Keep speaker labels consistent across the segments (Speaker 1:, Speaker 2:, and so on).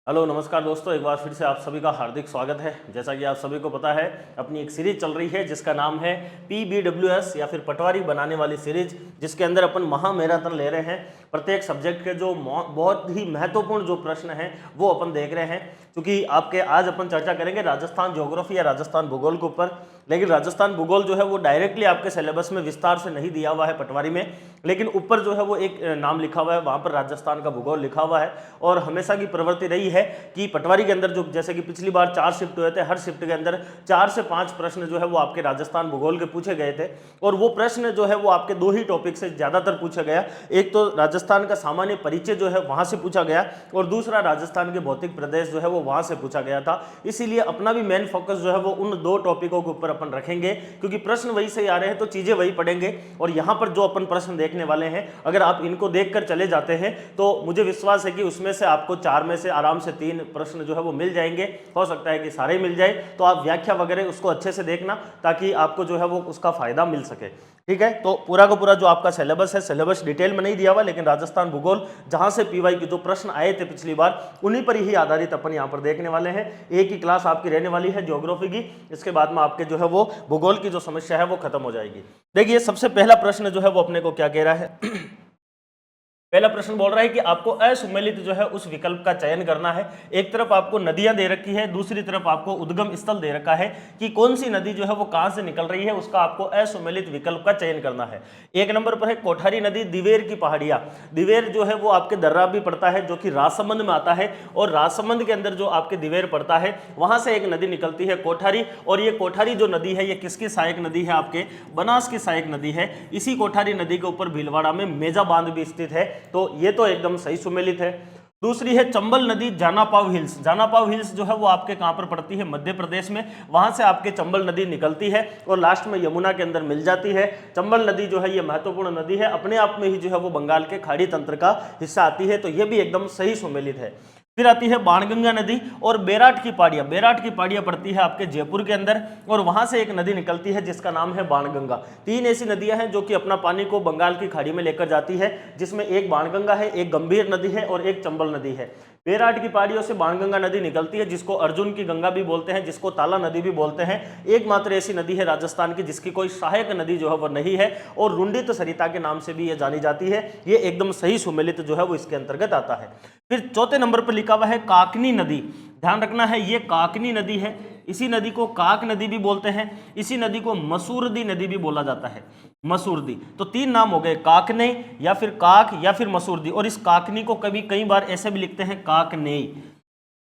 Speaker 1: Hello नमस्कार दोस्तों, एक बार फिर से आप सभी का हार्दिक स्वागत है। जैसा कि आप सभी को पता है, अपनी एक सीरीज चल रही है जिसका नाम है PBWS या फिर पटवारी बनाने वाली सीरीज, जिसके अंदर अपन महा मैराथन ले रहे हैं। प्रत्येक सब्जेक्ट के जो बहुत ही महत्वपूर्ण जो प्रश्न हैं वो अपन देख रहे हैं। क्योंकि आपके आज अपन चर्चा करेंगे राजस्थान ज्योग्राफी या राजस्थान भूगोल के ऊपर। लेकिन राजस्थान भूगोल जो है वो डायरेक्टली आपके सिलेबस में विस्तार से नहीं दिया हुआ है पटवारी में, लेकिन ऊपर जो है वो एक नाम लिखा हुआ है, वहाँ पर राजस्थान का भूगोल लिखा हुआ है। और हमेशा की प्रवृत्ति रही है कि पटवारी के अंदर जो जैसे कि पिछली बार 4 शिफ्ट हुए थे, हर शिफ्ट के अंदर 4 से 5 प्रश्न जो है वो आपके राजस्थान भूगोल के पूछे गए थे। और वो प्रश्न जो है वो आपके दो ही टॉपिक से ज़्यादातर पूछा गया। एक तो राजस्थान का सामान्य परिचय जो है वहाँ से पूछा गया, और दूसरा राजस्थान के भौतिक प्रदेश जो है वो वहाँ से पूछा गया था। इसीलिए अपना भी मेन फोकस जो है वो उन दो टॉपिकों के ऊपर अपन रखेंगे, क्योंकि प्रश्न वही से आ रहे हैं तो चीज़ें वही पढ़ेंगे। और यहाँ पर जो अपन प्रश्न देखने वाले हैं, अगर आप इनको देखकर चले जाते हैं तो मुझे विश्वास है कि उसमें से आपको 4 में से आराम से 3 प्रश्न जो है वो मिल जाएंगे। हो सकता है कि सारे मिल जाए, तो आप व्याख्या वगैरह उसको अच्छे से देखना, ताकि आपको जो है वो उसका फायदा मिल सके। ठीक है, तो पूरा का पूरा जो आपका सिलेबस है, सिलेबस डिटेल में नहीं दिया हुआ, लेकिन राजस्थान भूगोल जहां से पीवाई के जो प्रश्न आए थे पिछली बार, उन्हीं पर ही आधारित अपन यहाँ पर देखने वाले हैं। एक ही क्लास आपकी रहने वाली है ज्योग्राफी की, इसके बाद में आपके जो है वो भूगोल की जो समस्या है वो खत्म हो जाएगी। देखिए, सबसे पहला प्रश्न जो है वो अपने को क्या कह रहा है। पहला प्रश्न बोल रहा है कि आपको असुमेलित जो है उस विकल्प का चयन करना है। एक तरफ आपको नदियां दे रखी है, दूसरी तरफ आपको उद्गम स्थल दे रखा है कि कौन सी नदी जो है वो कहां से निकल रही है, उसका आपको असुमेलित विकल्प का चयन करना है। एक नंबर पर है कोठारी नदी, दिवेर की पहाड़ियां। दिवेर जो है वो आपके दर्रा भी पड़ता है, जो कि राजसमंद में आता है, और राजसमंद के अंदर जो आपके दिवेर पड़ता है वहां से एक नदी निकलती है कोठारी। और ये कोठारी जो नदी है ये किसकी सहायक नदी है, आपके बनास की सहायक नदी है। इसी कोठारी नदी के ऊपर भीलवाड़ा में मेजा बांध भी स्थित है, तो ये तो एकदम सही सुमेलित है। दूसरी है चंबल नदी, जानापाव हिल्स। जानापाव हिल्स जो है वो आपके कहां पर पड़ती है, मध्य प्रदेश में। वहां से आपके चंबल नदी निकलती है और लास्ट में यमुना के अंदर मिल जाती है। चंबल नदी जो है ये महत्वपूर्ण नदी है, अपने आप में ही जो है वो बंगाल के खाड़ी तंत्र का हिस्सा आती है, तो ये भी एकदम सही सुमेलित है। फिर आती है बाणगंगा नदी और बेराट की पहाड़ियां। बेराट की पहाड़ियां पड़ती है आपके जयपुर के अंदर, और वहां से एक नदी निकलती है जिसका नाम है बाणगंगा। 3 ऐसी नदियां हैं जो कि अपना पानी को बंगाल की खाड़ी में लेकर जाती है, जिसमें एक बाणगंगा है, एक गंभीर नदी है और एक चंबल नदी है। बेराट की पहाड़ियों से बाणगंगा नदी निकलती है, जिसको अर्जुन की गंगा भी बोलते हैं, जिसको ताला नदी भी बोलते हैं। एकमात्र ऐसी नदी है राजस्थान की जिसकी कोई सहायक नदी जो है वो नहीं है, और रुंडित सरिता के नाम से भी ये जानी जाती है। ये एकदम सही सुमेलित जो है वो इसके अंतर्गत आता है। फिर चौथे नंबर पर लिखा हुआ है काकनी नदी। ध्यान रखना है, ये काकनी नदी है। इसी नदी को काक नदी भी बोलते हैं, इसी नदी को मसूरदी नदी भी बोला जाता है। मसूरदी, तो 3 नाम हो गए, काकने या फिर काक या फिर मसूरदी। और इस काकनी को कभी कई बार ऐसे भी लिखते हैं काकने,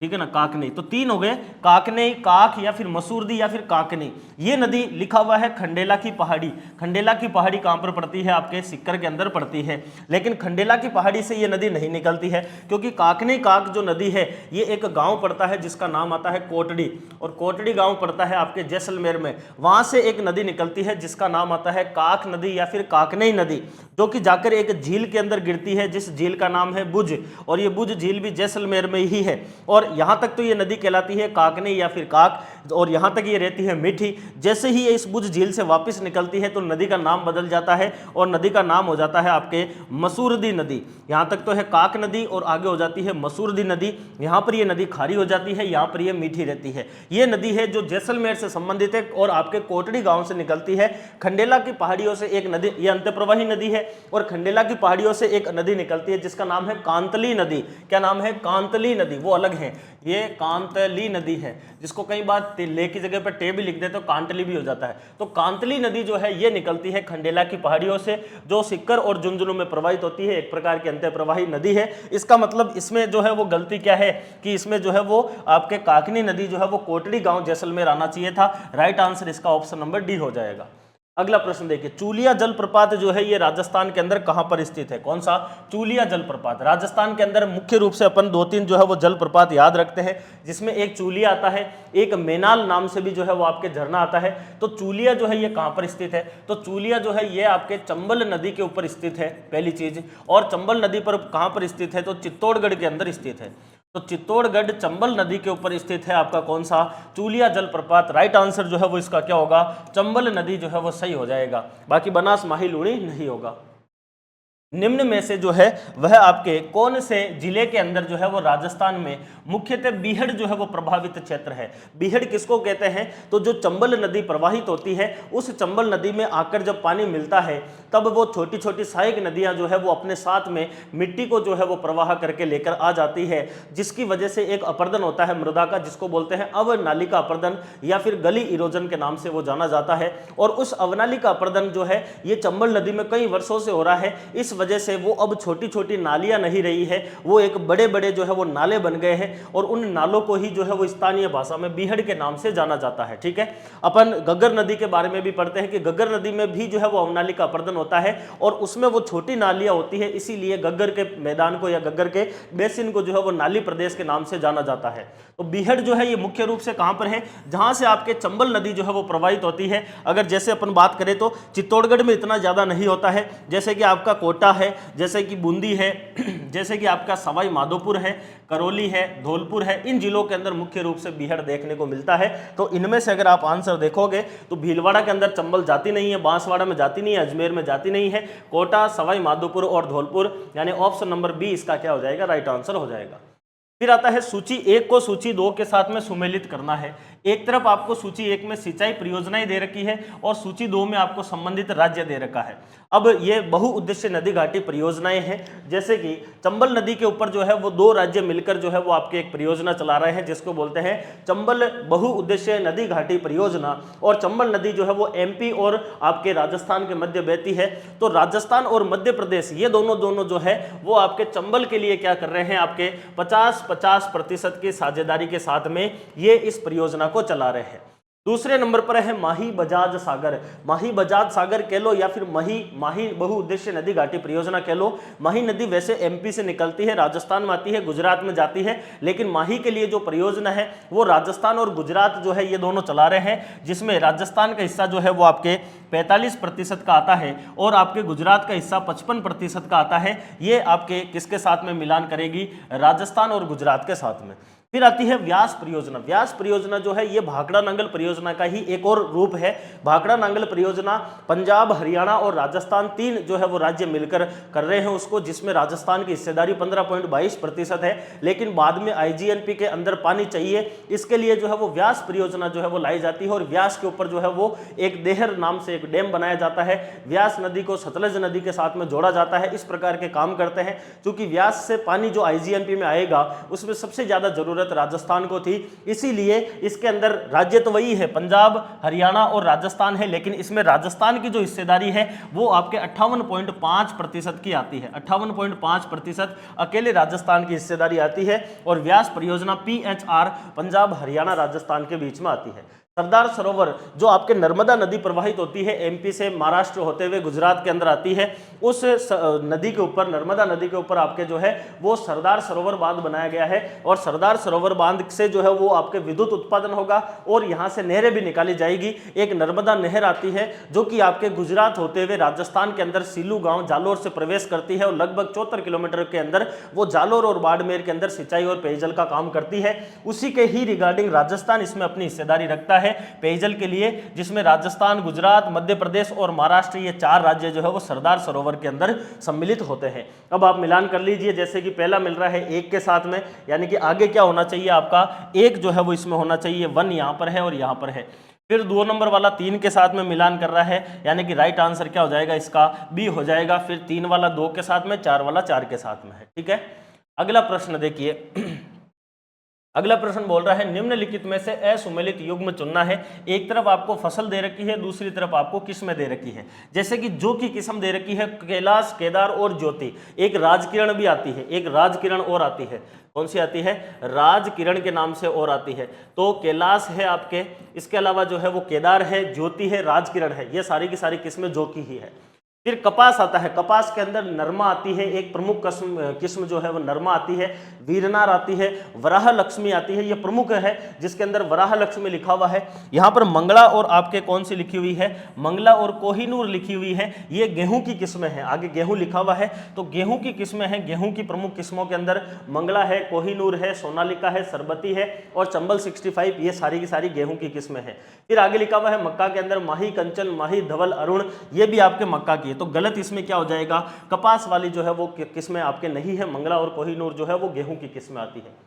Speaker 1: ठीक है ना, काकने। तो 3 हो गए, काकने, काक या फिर मसूरदी या फिर काकने। ये नदी लिखा हुआ है खंडेला की पहाड़ी। खंडेला की पहाड़ी कहां पर पड़ती है, आपके सिक्कर के अंदर पड़ती है। लेकिन खंडेला की पहाड़ी से ये नदी नहीं निकलती है, क्योंकि काकने काक जो नदी है ये एक गांव पड़ता है जिसका नाम आता है कोटड़ी, और कोटड़ी गांव पड़ता है आपके जैसलमेर में। वहां से एक नदी निकलती है जिसका नाम आता है काक नदी या फिर काकने नदी, जो कि जाकर एक झील के अंदर गिरती है, जिस झील का नाम है बुज। और ये बुज झील भी जैसलमेर में ही है। और यहाँ तक तो ये नदी कहलाती है काकने या फिर काक, और यहाँ तक ये रहती है मीठी। जैसे ही ये इस बुज झील से वापस निकलती है तो नदी का नाम बदल जाता है, और नदी का नाम हो जाता है आपके मसूरदी नदी। यहाँ तक तो है काक नदी, और आगे हो जाती है मसूरदी नदी। यहाँ पर ये नदी खारी हो जाती है, यहाँ पर ये मीठी रहती है। ये नदी है जो जैसलमेर से संबंधित है और आपके कोटड़ी गांव से निकलती है। खंडेला की पहाड़ियों से एक नदी, ये अंतःप्रवाही नदी है, और खंडेला की पहाड़ियों से एक नदी निकलती है जिसका नाम है कांतली नदी। क्या नाम है, कांतली नदी, वो अलग है। ये कांतली नदी है, जिसको कई बार ले की जगह पर टे भी लिख दे तो कांतली भी हो जाता है। तो कांतली नदी जो है ये निकलती है खंडेला की पहाड़ियों से, जो सिक्कर और झुंझुनू में प्रवाहित होती है। एक प्रकार की अंतःप्रवाही नदी है। इसका मतलब इसमें जो है वो गलती क्या है कि इसमें जो है वो आपके काकनी नदी जो है वो कोटड़ी गांव जैसलमेर आना चाहिए था। राइट आंसर इसका ऑप्शन नंबर डी हो जाएगा। अगला प्रश्न देखिए, चूलिया जलप्रपात जो है ये राजस्थान के अंदर कहां पर स्थित है। कौन सा, चूलिया जलप्रपात। राजस्थान के अंदर मुख्य रूप से अपन 2-3 जो है वो जलप्रपात याद रखते हैं, जिसमें एक चूलिया आता है, एक मेनाल नाम से भी जो है वो आपके झरना आता है। तो चूलिया जो है ये कहां पर स्थित है, तो चूलिया जो है ये आपके चंबल नदी के ऊपर स्थित है, पहली चीज। और चंबल नदी पर कहां पर स्थित है, तो चित्तौड़गढ़ के अंदर स्थित है। तो चित्तौड़गढ़ चंबल नदी के ऊपर स्थित है आपका कौन सा, चूलिया जलप्रपात। राइट आंसर जो है वो इसका क्या होगा, चंबल नदी जो है वो सही हो जाएगा। बाकी बनास, माही, लूणी नहीं होगा। निम्न में से जो है वह आपके कौन से जिले के अंदर जो है वो राजस्थान में मुख्यतः बीहड़ जो है वो प्रभावित क्षेत्र है। बीहड़ किसको कहते हैं, तो जो चंबल नदी प्रवाहित होती है उस चंबल नदी में आकर जब पानी मिलता है तब वो छोटी छोटी सहायक नदियां जो है वो अपने साथ में मिट्टी को जो है वो प्रवाह करके लेकर आ जाती है, जिसकी वजह से एक अपर्दन होता है मृदा का, जिसको बोलते हैं अवनालिका अपर्दन या फिर गली इरोजन के नाम से वो जाना जाता है। और उस अवनालिका अपर्दन जो है ये चंबल नदी में कई वर्षों से हो रहा है, इस वजह से वो अब छोटी छोटी नालियां नहीं रही है, वो एक बड़े बड़े जो है वो नाले बन गए हैं और उन नालों को ही जो है वो स्थानीय भाषा में बीहड़ के नाम से जाना जाता है। ठीक है, अपन गग्गर नदी के बारे में भी पढ़ते हैं कि गग्गर नदी में भी जो है वो अवनालिका अपर्दन होता है और उसमें वो छोटी नालियां होती है, इसीलिए गग्गर के मैदान को या गग्गर के बेसिन को जो है वो नाली प्रदेश के नाम से जाना जाता है। तो बीहड़ जो है ये मुख्य रूप से कहां पर है, जहां से आपके चंबल नदी जो है वो प्रवाहित होती है। अगर जैसे अपन बात करें तो चित्तौड़गढ़ में इतना ज्यादा नहीं होता है, जैसे कि आपका कोटा है, जैसे कि बूंदी है, जैसे कि आपका सवाई माधोपुर है, करौली है, धौलपुर है, इन जिलों के अंदर मुख्य रूप से बीहड़ देखने को मिलता है। तो इनमें से अगर आप आंसर देखोगे तो भीलवाड़ा के अंदर चंबल जाती नहीं है, बांसवाड़ा में जाती नहीं है, अजमेर में जाती नहीं है, कोटा, सवाई माधोपुर और धौलपुर, यानी ऑप्शन नंबर बी इसका क्या हो जाएगा, राइट आंसर हो जाएगा। फिर आता है सूची 1 को सूची 2 के साथ में सुमेलित करना है। एक तरफ आपको सूची 1 में सिंचाई परियोजनाएं दे रखी है और सूची 2 में आपको संबंधित राज्य दे रखा है। अब ये बहुउद्देश्य नदी घाटी परियोजनाएं हैं, जैसे कि चंबल नदी के ऊपर जो है वो 2 राज्य मिलकर जो है वो आपके एक परियोजना चला रहे हैं, जिसको बोलते हैं चंबल बहुउद्देश्य नदी घाटी परियोजना। और चंबल नदी जो है वो एमपी और आपके राजस्थान के मध्य बहती है। तो राजस्थान और मध्य प्रदेश ये दोनों जो है वो आपके चंबल के लिए क्या कर रहे हैं, आपके 50-50% की साझेदारी के साथ में ये इस परियोजना को चला रहे हैं। दूसरे नंबर पर है माही बजाज सागर। माही बजाज सागर कह लो या फिर माही बहुउद्देश्य नदी घाटी परियोजना कह लो। माही नदी वैसे एमपी से निकलती है, राजस्थान में आती है, गुजरात में जाती है, लेकिन माही के लिए जो परियोजना है वो राजस्थान और गुजरात जो है ये दोनों चला रहे हैं, जिसमें राजस्थान का हिस्सा जो है वो आपके 45% का आता है और आपके गुजरात का हिस्सा 55% का आता है। ये आपके किसके साथ में मिलान करेगी, राजस्थान और गुजरात के साथ में। फिर आती है व्यास परियोजना। व्यास परियोजना जो है ये भाखड़ा नांगल परियोजना का ही एक और रूप है। भाखड़ा नांगल परियोजना पंजाब, हरियाणा और राजस्थान 3 जो है वो राज्य मिलकर कर रहे हैं उसको, जिसमें राजस्थान की हिस्सेदारी 15.22% है, लेकिन बाद में आईजीएनपी के अंदर पानी चाहिए, इसके लिए जो है वो व्यास परियोजना जो है वो लाई जाती है और व्यास के ऊपर जो है वो एक देहर नाम से एक डैम बनाया जाता है। व्यास नदी को सतलज नदी के साथ में जोड़ा जाता है, इस प्रकार के काम करते हैं। क्योंकि व्यास से पानी जो आईजीएनपी में आएगा उसमें सबसे ज्यादा जरूरत राजस्थान को थी, इसीलिए इसके अंदर राज्य तो वही है, पंजाब, हरियाणा और राजस्थान है, लेकिन इसमें राजस्थान की जो हिस्सेदारी है वो आपके 58.5% की आती है। 58.5% अकेले राजस्थान की हिस्सेदारी आती है और व्यास परियोजना PHR पंजाब, हरियाणा, राजस्थान के बीच में आती है। सरदार सरोवर जो आपके नर्मदा नदी प्रवाहित होती है एमपी से महाराष्ट्र होते हुए गुजरात के अंदर आती है, उस नदी के ऊपर, नर्मदा नदी के ऊपर आपके जो है वो सरदार सरोवर बांध बनाया गया है और सरदार सरोवर बांध से जो है वो आपके विद्युत उत्पादन होगा और यहाँ से नहरें भी निकाली जाएगी। एक नर्मदा नहर आती है जो कि आपके गुजरात होते हुए राजस्थान के अंदर सीलू गांव जालोर से प्रवेश करती है और लगभग 74 किलोमीटर के अंदर वो जालोर और बाड़मेर के अंदर सिंचाई और पेयजल का काम करती है। उसी के ही रिगार्डिंग राजस्थान इसमें अपनी हिस्सेदारी रखता है पेयजल के लिए, जिसमें राजस्थान, गुजरात, मध्य प्रदेश और महाराष्ट्र ये 4 राज्य जो है वो सरदार सरोवर के अंदर सम्मिलित होते हैं। अब आप मिलान कर लीजिए, जैसे कि पहला मिल रहा है 1 के साथ में, यानी कि आगे क्या होना चाहिए आपका 1 जो है वो इसमें होना चाहिए, 1 यहाँ पर है और यहाँ पर है। फिर 2 नंबर वाला 3 के साथ में मिलान कर रहा है, यानी कि राइट आंसर क्या हो जाएगा इसका, बी हो जाएगा। फिर 3 वाला 2 के साथ में, 4 वाला 4 के साथ में है। ठीक है, अगला प्रश्न देखिए। अगला प्रश्न बोल रहा है निम्नलिखित में से असुमेलित युग्म चुनना है। एक तरफ आपको फसल दे रखी है, दूसरी तरफ आपको किस्में दे रखी है। जैसे कि जो की किस्म दे रखी है कैलाश, केदार और ज्योति। एक राजकिरण भी आती है, एक राजकिरण और आती है। कौन सी आती है, राजकिरण के नाम से और आती है। तो कैलाश है आपके, इसके अलावा जो है वो केदार है, ज्योति है, राजकिरण है, ये सारी की सारी किस्में जो की ही है। फिर कपास आता है, कपास के अंदर नरमा आती है, एक प्रमुख किस्म जो है वो नरमा आती है। वीरनार आती है, वराह लक्ष्मी आती है, ये प्रमुख है जिसके अंदर वराह लक्ष्मी लिखा हुआ है। यहाँ पर मंगला और आपके कौन सी लिखी हुई है, मंगला और कोहिनूर लिखी हुई है, ये गेहूं की किस्में हैं। आगे गेहूं लिखा हुआ है तो गेहूं की किस्में हैं। गेहूं की प्रमुख किस्मों के अंदर मंगला है, कोहिनूर है, सोनालिका है, सरबती है और चंबल 65, ये सारी की सारी गेहूं की किस्में हैं। फिर आगे लिखा हुआ है मक्का के अंदर माही, कंचन, माही, धवल, अरुण, ये भी आपके मक्का की है। तो गलत इसमें क्या हो जाएगा, कपास वाली जो है वो किस्में आपके नहीं है, मंगला और कोहिनूर जो है वो गेहूं की किस्में आती है।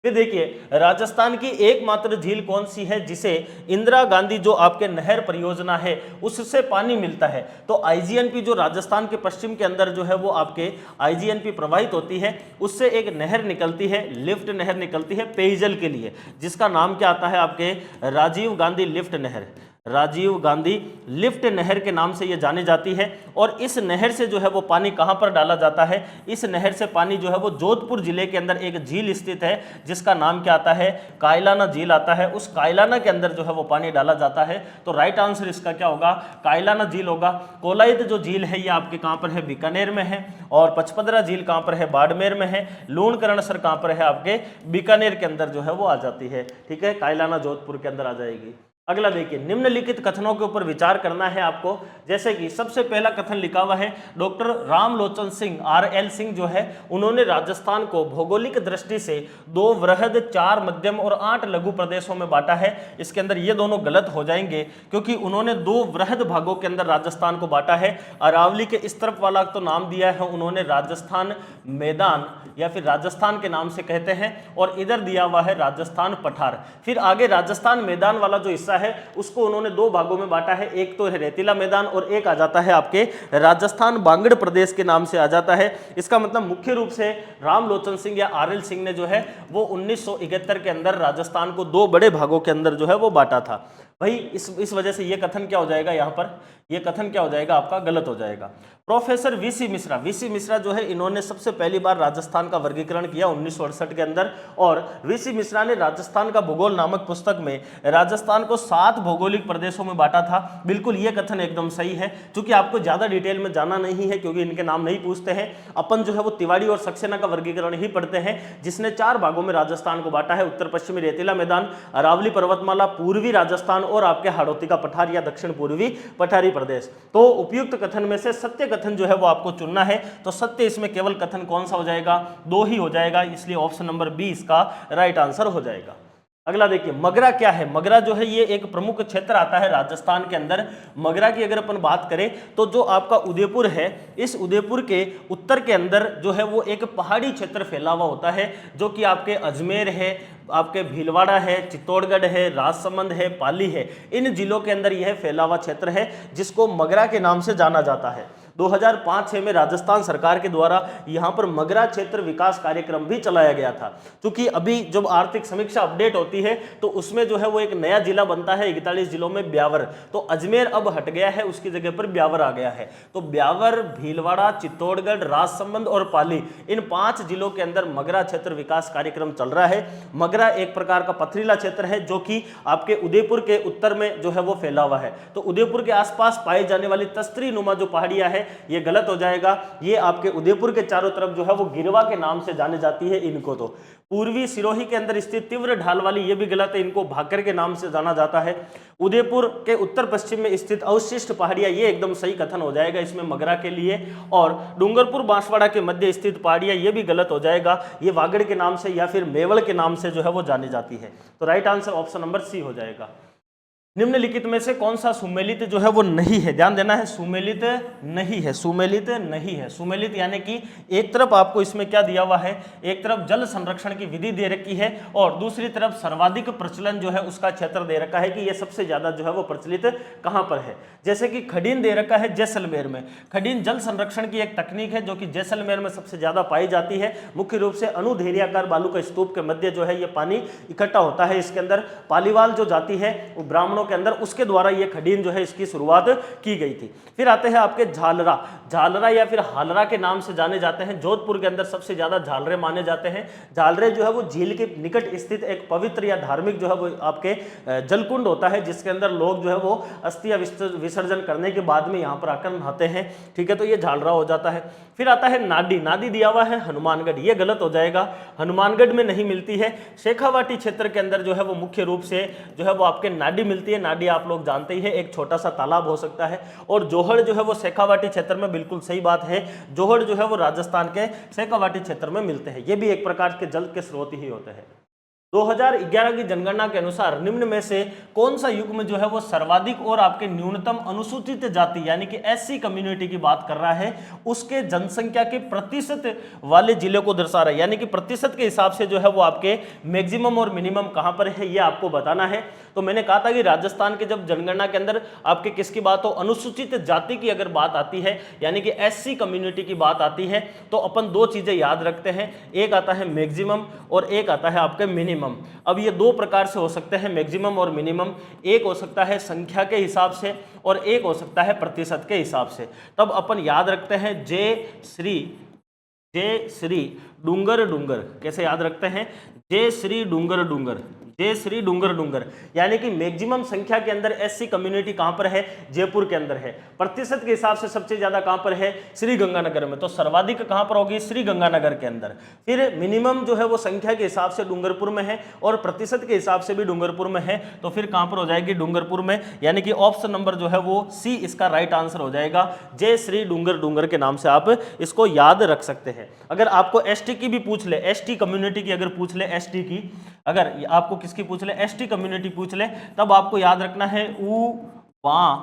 Speaker 1: फिर देखिए राजस्थान की एकमात्र झील कौन सी है जिसे इंदिरा गांधी जो आपके नहर परियोजना है उससे पानी मिलता है। तो आईजीएनपी जो राजस्थान के पश्चिम के अंदर जो है वो आपके आईजीएनपी प्रवाहित होती है, उससे एक नहर निकलती है, लिफ्ट नहर निकलती है पेयजल के लिए, जिसका नाम क्या आता है आपके राजीव गांधी लिफ्ट नहर। राजीव गांधी लिफ्ट नहर के नाम से ये जानी जाती है। और इस नहर से जो है वो पानी कहाँ पर डाला जाता है, इस नहर से पानी जो है वो जोधपुर जिले के अंदर एक झील स्थित है जिसका नाम क्या आता है, कायलाना झील आता है। उस कायलाना के अंदर जो है वो पानी डाला जाता है। तो राइट आंसर इसका क्या होगा, कायलाना झील होगा। कोलायत जो झील है ये आपके कहाँ पर है, बीकानेर में है। और पचपदरा झील कहाँ पर है, बाड़मेर में है। लूणकरणसर कहाँ पर है, आपके बीकानेर के अंदर जो है वो आ जाती है। ठीक है, कायलाना जोधपुर के अंदर आ जाएगी। अगला देखिए, निम्नलिखित कथनों के ऊपर विचार करना है आपको। जैसे कि सबसे पहला कथन लिखा हुआ है, डॉक्टर रामलोचन सिंह RL सिंह जो है उन्होंने राजस्थान को भौगोलिक दृष्टि से 2 वृहद, 4 मध्यम और 8 लघु प्रदेशों में बांटा है। इसके अंदर ये दोनों गलत हो जाएंगे क्योंकि उन्होंने 2 वृहद भागों के अंदर राजस्थान को बांटा है। अरावली के इस तरफ वाला तो नाम दिया है उन्होंने राजस्थान मैदान या फिर राजस्थान के नाम से कहते हैं, और इधर दिया हुआ है राजस्थान पठार। फिर आगे राजस्थान मैदान वाला जो हिस्सा है उसको उन्होंने 2 भागों में बांटा है, एक तो है रेतीला मैदान और एक आ जाता है आपके राजस्थान बांगड़ प्रदेश के नाम से आ जाता है। इसका मतलब मुख्य रूप से रामलोचन सिंह या RL सिंह ने जो है वो 1971 के अंदर राजस्थान को 2 बड़े भागों के अंदर जो है वो बांटा था। भाई इस वजह से ये कथन क्या हो जाएगा, यहाँ पर ये कथन क्या हो जाएगा आपका, गलत हो जाएगा। प्रोफेसर VC मिश्रा जो है इन्होंने सबसे पहली बार राजस्थान का वर्गीकरण किया 1968 के अंदर। और VC मिश्रा ने राजस्थान का भूगोल नामक पुस्तक में राजस्थान को 7 भौगोलिक प्रदेशों में बांटा था। बिल्कुल ये कथन एकदम सही है, क्योंकि आपको ज्यादा डिटेल में जाना नहीं है क्योंकि इनके नाम नहीं पूछते हैं। अपन जो है वो तिवाड़ी और सक्सेना का वर्गीकरण ही पढ़ते हैं, जिसने 4 भागों में राजस्थान को बांटा है, उत्तर पश्चिमी रेतीला मैदान, अरावली पर्वतमाला, पूर्वी राजस्थान और आपके हाड़ौती का पठार या दक्षिण पूर्वी पठारी प्रदेश। तो उपयुक्त कथन में से सत्य कथन जो है वो आपको चुनना है। तो सत्य इसमें केवल कथन कौन सा हो जाएगा, 2 ही हो जाएगा, इसलिए ऑप्शन नंबर 20 का राइट आंसर हो जाएगा। अगला देखिए, मगरा क्या है। मगरा जो है ये एक प्रमुख क्षेत्र आता है राजस्थान के अंदर। मगरा की अगर अपन बात करें तो जो आपका उदयपुर है, इस उदयपुर के उत्तर के अंदर जो है वो एक पहाड़ी क्षेत्र फैला हुआ होता है, जो कि आपके अजमेर है, आपके भीलवाड़ा है, चित्तौड़गढ़ है, राजसमंद है, पाली है, इन जिलों के अंदर यह फैला हुआ क्षेत्र है जिसको मगरा के नाम से जाना जाता है। 2005-6 में राजस्थान सरकार के द्वारा यहाँ पर मगरा क्षेत्र विकास कार्यक्रम भी चलाया गया था। क्योंकि अभी जब आर्थिक समीक्षा अपडेट होती है तो उसमें जो है वो एक नया जिला बनता है 41 जिलों में, ब्यावर। तो अजमेर अब हट गया है, उसकी जगह पर ब्यावर आ गया है। तो ब्यावर, भीलवाड़ा, चित्तौड़गढ़, राजसमंद और पाली, इन 5 जिलों के अंदर मगरा क्षेत्र विकास कार्यक्रम चल रहा है। मगरा एक प्रकार का पथरीला क्षेत्र है जो कि आपके उदयपुर के उत्तर में जो है वो फैला हुआ है। तो उदयपुर के आसपास पाई जाने वाली तस्तरी नुमा जो पहाड़ियां है ये गलत हो जाएगा। ये आपके उदयपुर के चारों तरफ जो है वो गिरवा के नाम से जाने जाती है इनको। तो पूर्वी सिरोही के अंदर स्थित तीव्र ढाल वाली ये भी गलत है, इनको भाकर के नाम से जाना जाता है। उदयपुर के उत्तर पश्चिम में स्थित अवशिष्ट पहाड़ियां, ये एकदम सही कथन हो जाएगा इसमें मगरा के लिए। और डूंगरपुर बांसवाड़ा के मध्य स्थित पहाड़ियां, ये भी गलत हो जाएगा, ये वागड़ के नाम से या फिर मेवल के नाम से जो है वो जानी जाती है। तो right answer option number C हो जाएगा। निम्नलिखित में से कौन सा सुमेलित जो है वो नहीं है, ध्यान देना है, सुमेलित नहीं है, सुमेलित नहीं है। सुमेलित यानी कि एक तरफ आपको इसमें क्या दिया हुआ है, एक तरफ जल संरक्षण की विधि दे रखी है और दूसरी तरफ सर्वाधिक प्रचलन जो है उसका क्षेत्र दे रखा है कि ये सबसे ज्यादा जो है वो प्रचलित कहां पर है। जैसे कि खडीन दे रखा है जैसलमेर में। खडीन जल संरक्षण की एक तकनीक है जो कि जैसलमेर में सबसे ज्यादा पाई जाती है। मुख्य रूप से अनुधैर्याकार बालू का स्तूप के मध्य जो है ये पानी इकट्ठा होता है। इसके अंदर पालीवाल जो जाति है वो ब्राह्मणों के अंदर, उसके द्वारा ये खडीन जो है इसकी शुरुआत की गई थी। फिर आते हैं आपके झालरा। झालरा या फिर हालरा के नाम से जाने जाते हैं। जोधपुर के अंदर सबसे ज्यादा झालरे माने जाते हैं। झालरे जो है वो झील के निकट स्थित एक पवित्र या धार्मिक जो है वो आपके जलकुंड होता है, जिसके अंदर लोग जो है वो अस्थियां विसर्जन करने के बाद में यहाँ पर आकर नहाते हैं। ठीक है, तो ये झालरा हो जाता है। फिर आता है नाडी। नाडी दिया हुआ है हनुमानगढ़, ये गलत हो जाएगा, हनुमानगढ़ में नहीं मिलती है। शेखावाटी क्षेत्र के अंदर जो है वो मुख्य रूप से जो है वो आपके नाडी मिलती है। नाडी आप लोग जानते ही है, एक छोटा सा तालाब हो सकता है। और जोहड़ जो है वो शेखावाटी क्षेत्र में, बिल्कुल सही बात है, जोहड़ जो है वो राजस्थान के शेखावाटी क्षेत्र में मिलते हैं। ये भी एक प्रकार के जल के स्रोत ही होते हैं। 2011 की जनगणना के अनुसार निम्न में से कौन सा युग्म जो है वो सर्वाधिक और आपके न्यूनतम अनुसूचित जाति यानी कि एससी कम्युनिटी की बात कर रहा है, उसके जनसंख्या के प्रतिशत वाले जिले को दर्शा रहा है, यानी कि प्रतिशत के हिसाब से जो है वो आपके मैक्सिमम और मिनिमम कहां पर है ये आपको बताना है। तो मैंने कहा था कि राजस्थान के जब जनगणना के अंदर आपके किसकी बात हो, अनुसूचित जाति की अगर बात आती है यानी कि एससी कम्युनिटी की बात आती है, तो अपन दो चीजें याद रखते हैं, एक आता है मैक्सिमम और एक आता है आपके मिनिमम। अब ये दो प्रकार से हो सकते हैं मैक्सिमम और मिनिमम, एक हो सकता है संख्या के हिसाब से और एक हो सकता है प्रतिशत के हिसाब से। तब अपन याद रखते हैं जय श्री डूंगर डूंगर, कैसे याद रखते हैं, जय श्री डूंगर डूंगर, जय श्री डूंगर डूंगर, यानी कि मैक्सिमम संख्या के अंदर एससी कम्युनिटी कहां पर है, जयपुर के अंदर है। प्रतिशत के हिसाब से सबसे ज्यादा कहां पर है, श्री गंगानगर में, तो सर्वाधिक कहां पर होगी, श्री गंगानगर के अंदर। फिर मिनिमम जो है वो संख्या के हिसाब से डूंगरपुर में है और प्रतिशत के हिसाब से भी डूंगरपुर में है, तो फिर कहां पर हो जाएगी, डूंगरपुर में, यानी कि ऑप्शन नंबर जो है वो सी इसका राइट आंसर हो जाएगा। जय श्री डूंगर डूंगर के नाम से आप इसको याद रख सकते हैं। अगर आपको एसटी की भी पूछ ले, एसटी कम्युनिटी की अगर पूछ ले, एसटी की अगर आपको किसकी पूछ ले, एसटी कम्युनिटी पूछ ले, तब आपको याद रखना है ऊ बा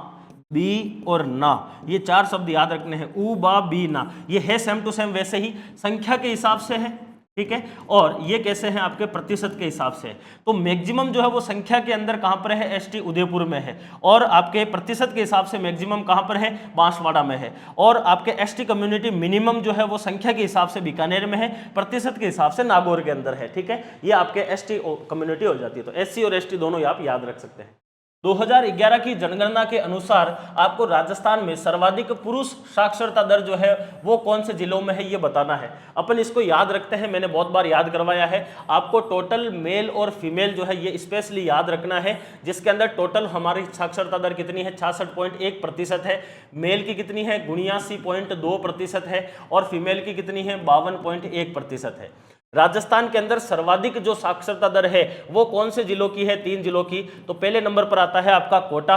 Speaker 1: बी और ना, ये चार शब्द याद रखने हैं, ऊ बा बी ना। ये है सेम टू सेम वैसे ही संख्या के हिसाब से है, ठीक है, और ये कैसे हैं आपके प्रतिशत के हिसाब से। तो मैक्सिमम जो है वो संख्या के अंदर कहां पर है, एसटी उदयपुर में है, और आपके प्रतिशत के हिसाब से मैक्सिमम कहां पर है, बांसवाड़ा में है, और आपके एसटी कम्युनिटी मिनिमम जो है वो संख्या के हिसाब से बीकानेर में है, प्रतिशत के हिसाब से नागौर के अंदर है, ठीक है। ये आपके एसटी कम्युनिटी हो जाती है। तो एससी और एसटी दोनों आप याद रख सकते हैं। 2011 की जनगणना के अनुसार आपको राजस्थान में सर्वाधिक पुरुष साक्षरता दर जो है वो कौन से जिलों में है ये बताना है। अपन इसको याद रखते हैं, मैंने बहुत बार याद करवाया है आपको। टोटल मेल और फीमेल जो है ये स्पेशली याद रखना है, जिसके अंदर टोटल हमारी साक्षरता दर कितनी है, 66.1% है। मेल की कितनी है, 79.2% है, और फीमेल की कितनी है, 52.1% है। राजस्थान के अंदर सर्वाधिक जो साक्षरता दर है वो कौन से जिलों की है, 3 जिलों की। तो पहले नंबर पर आता है आपका कोटा,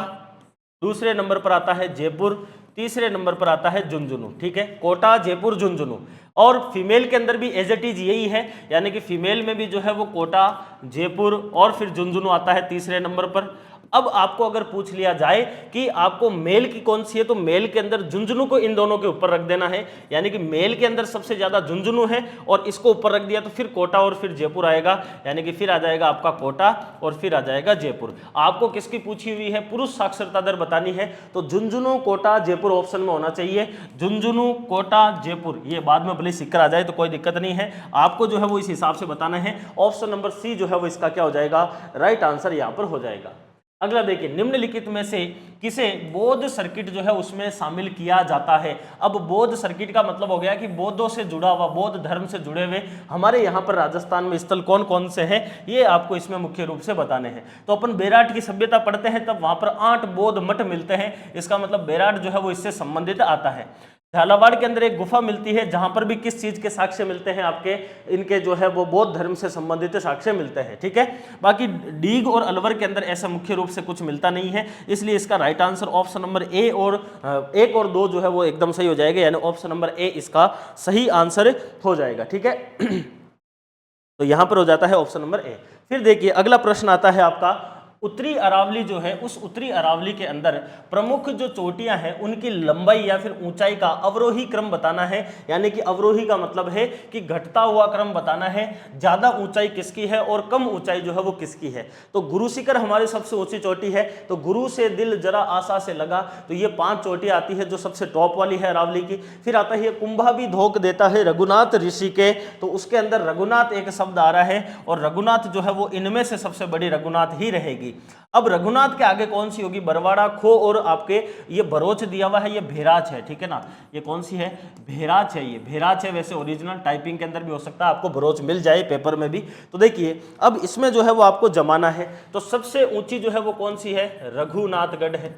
Speaker 1: दूसरे नंबर पर आता है जयपुर, तीसरे नंबर पर आता है झुंझुनू, ठीक है, कोटा, जयपुर, झुंझुनू। और फीमेल के अंदर भी एज इट इज यही है, यानी कि फीमेल में भी जो है वो कोटा, जयपुर और फिर झुंझुनू आता है तीसरे नंबर पर। अब आपको अगर पूछ लिया जाए कि आपको मेल की कौन सी है, तो मेल के अंदर झुंझुनू को इन दोनों के ऊपर रख देना है, यानी कि मेल के अंदर सबसे ज्यादा झुंझुनू है और इसको ऊपर रख दिया तो फिर कोटा और फिर जयपुर आएगा, यानी कि फिर आ जाएगा आपका कोटा और फिर आ जाएगा जयपुर। आपको किसकी पूछी हुई है, पुरुष साक्षरता दर बतानी है, तो झुंझुनू, कोटा, जयपुर ऑप्शन में होना चाहिए। झुंझुनू, कोटा, जयपुर, ये बाद में भले सिक्कर आ जाए तो कोई दिक्कत नहीं है, आपको जो है वो इस हिसाब से बताना है। ऑप्शन नंबर सी जो है वो इसका क्या हो जाएगा, राइट आंसर यहां पर हो जाएगा। अगला देखिए, निम्नलिखित में से किसे बौद्ध सर्किट जो है उसमें शामिल किया जाता है। अब बौद्ध सर्किट का मतलब हो गया कि बौद्धों से जुड़ा हुआ, बौद्ध धर्म से जुड़े हुए हमारे यहाँ पर राजस्थान में स्थल कौन कौन से हैं, ये आपको इसमें मुख्य रूप से बताने हैं। तो अपन बेराट की सभ्यता पढ़ते हैं तब वहां पर 8 बौद्ध मठ मिलते हैं, इसका मतलब बेराट जो है वो इससे संबंधित आता है। झालावाड़ के अंदर एक गुफा मिलती है जहां पर भी किस चीज के साक्ष्य मिलते हैं, आपके इनके जो है वो बौद्ध धर्म से संबंधित साक्ष्य मिलते हैं, ठीक है। बाकी डीग और अलवर के अंदर ऐसा मुख्य रूप से कुछ मिलता नहीं है, इसलिए इसका right answer option number A और 1 और 2 जो है वो एकदम सही हो जाएगा, यानी ऑप्शन नंबर ए इसका सही आंसर हो जाएगा, ठीक है। तो यहां पर हो जाता है ऑप्शन नंबर ए। फिर देखिए अगला प्रश्न आता है आपका, उत्तरी अरावली जो है उस उत्तरी अरावली के अंदर प्रमुख जो चोटियां हैं उनकी लंबाई या फिर ऊंचाई का अवरोही क्रम बताना है, यानी कि अवरोही का मतलब है कि घटता हुआ क्रम बताना है, ज्यादा ऊंचाई किसकी है और कम ऊंचाई जो है वो किसकी है। तो गुरु शिखर हमारी सबसे ऊंची चोटी है, तो गुरु से दिल जरा आशा से लगा, तो ये 5 चोटियां आती है जो सबसे टॉप वाली है अरावली की। फिर आता है कुंभा भी धोख देता है रघुनाथ ऋषि के, तो उसके अंदर रघुनाथ एक शब्द आ रहा है और रघुनाथ जो है वो इनमें से सबसे बड़ी रघुनाथ ही रहेगी। अब रघुनाथ के आगे कौन सी होगी, बरवाड़ा, खो और आपके ये भरोच दिया हुआ है, ये भेराच है, ठीक है ना, ये कौन सी है, भेराच है, ये भेराच है। वैसे ओरिजिनल टाइपिंग के अंदर भी हो सकता है आपको भरोच मिल जाए पेपर में भी। तो देखिए अब इसमें जो है वो आपको जमाना है, तो सबसे ऊंची जो है वो कौन सी है, रघुनाथगढ़ है।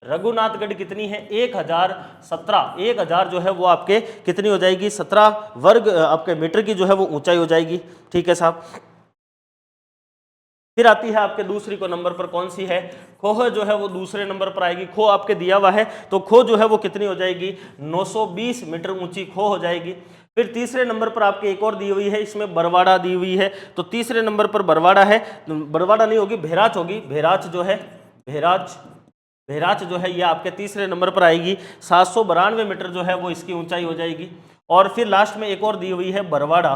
Speaker 1: रघुनाथगढ़ कितनी है, 1017, 1000 जो है वो आपके कितनी हो जाएगी, 17 वर्ग आपके मीटर की जो है वो ऊंचाई हो जाएगी, ठीक है साहब। फिर आती है आपके दूसरी को नंबर पर कौन सी है, खोह जो है वो दूसरे नंबर पर आएगी। खो आपके दिया हुआ है, तो खो जो है वो कितनी हो जाएगी, 920 मीटर ऊंची खो हो जाएगी। फिर तीसरे नंबर पर आपके एक और दी हुई है, इसमें बरवाड़ा दी हुई है। तो तीसरे नंबर पर बरवाड़ा है, बरवाड़ा नहीं होगी, भेराच होगी। भेराच जो है, भेराच जो है ये आपके तीसरे नंबर पर आएगी। 792 मीटर जो है वो इसकी ऊंचाई हो जाएगी। और फिर लास्ट में एक और दी हुई है बरवाड़ा,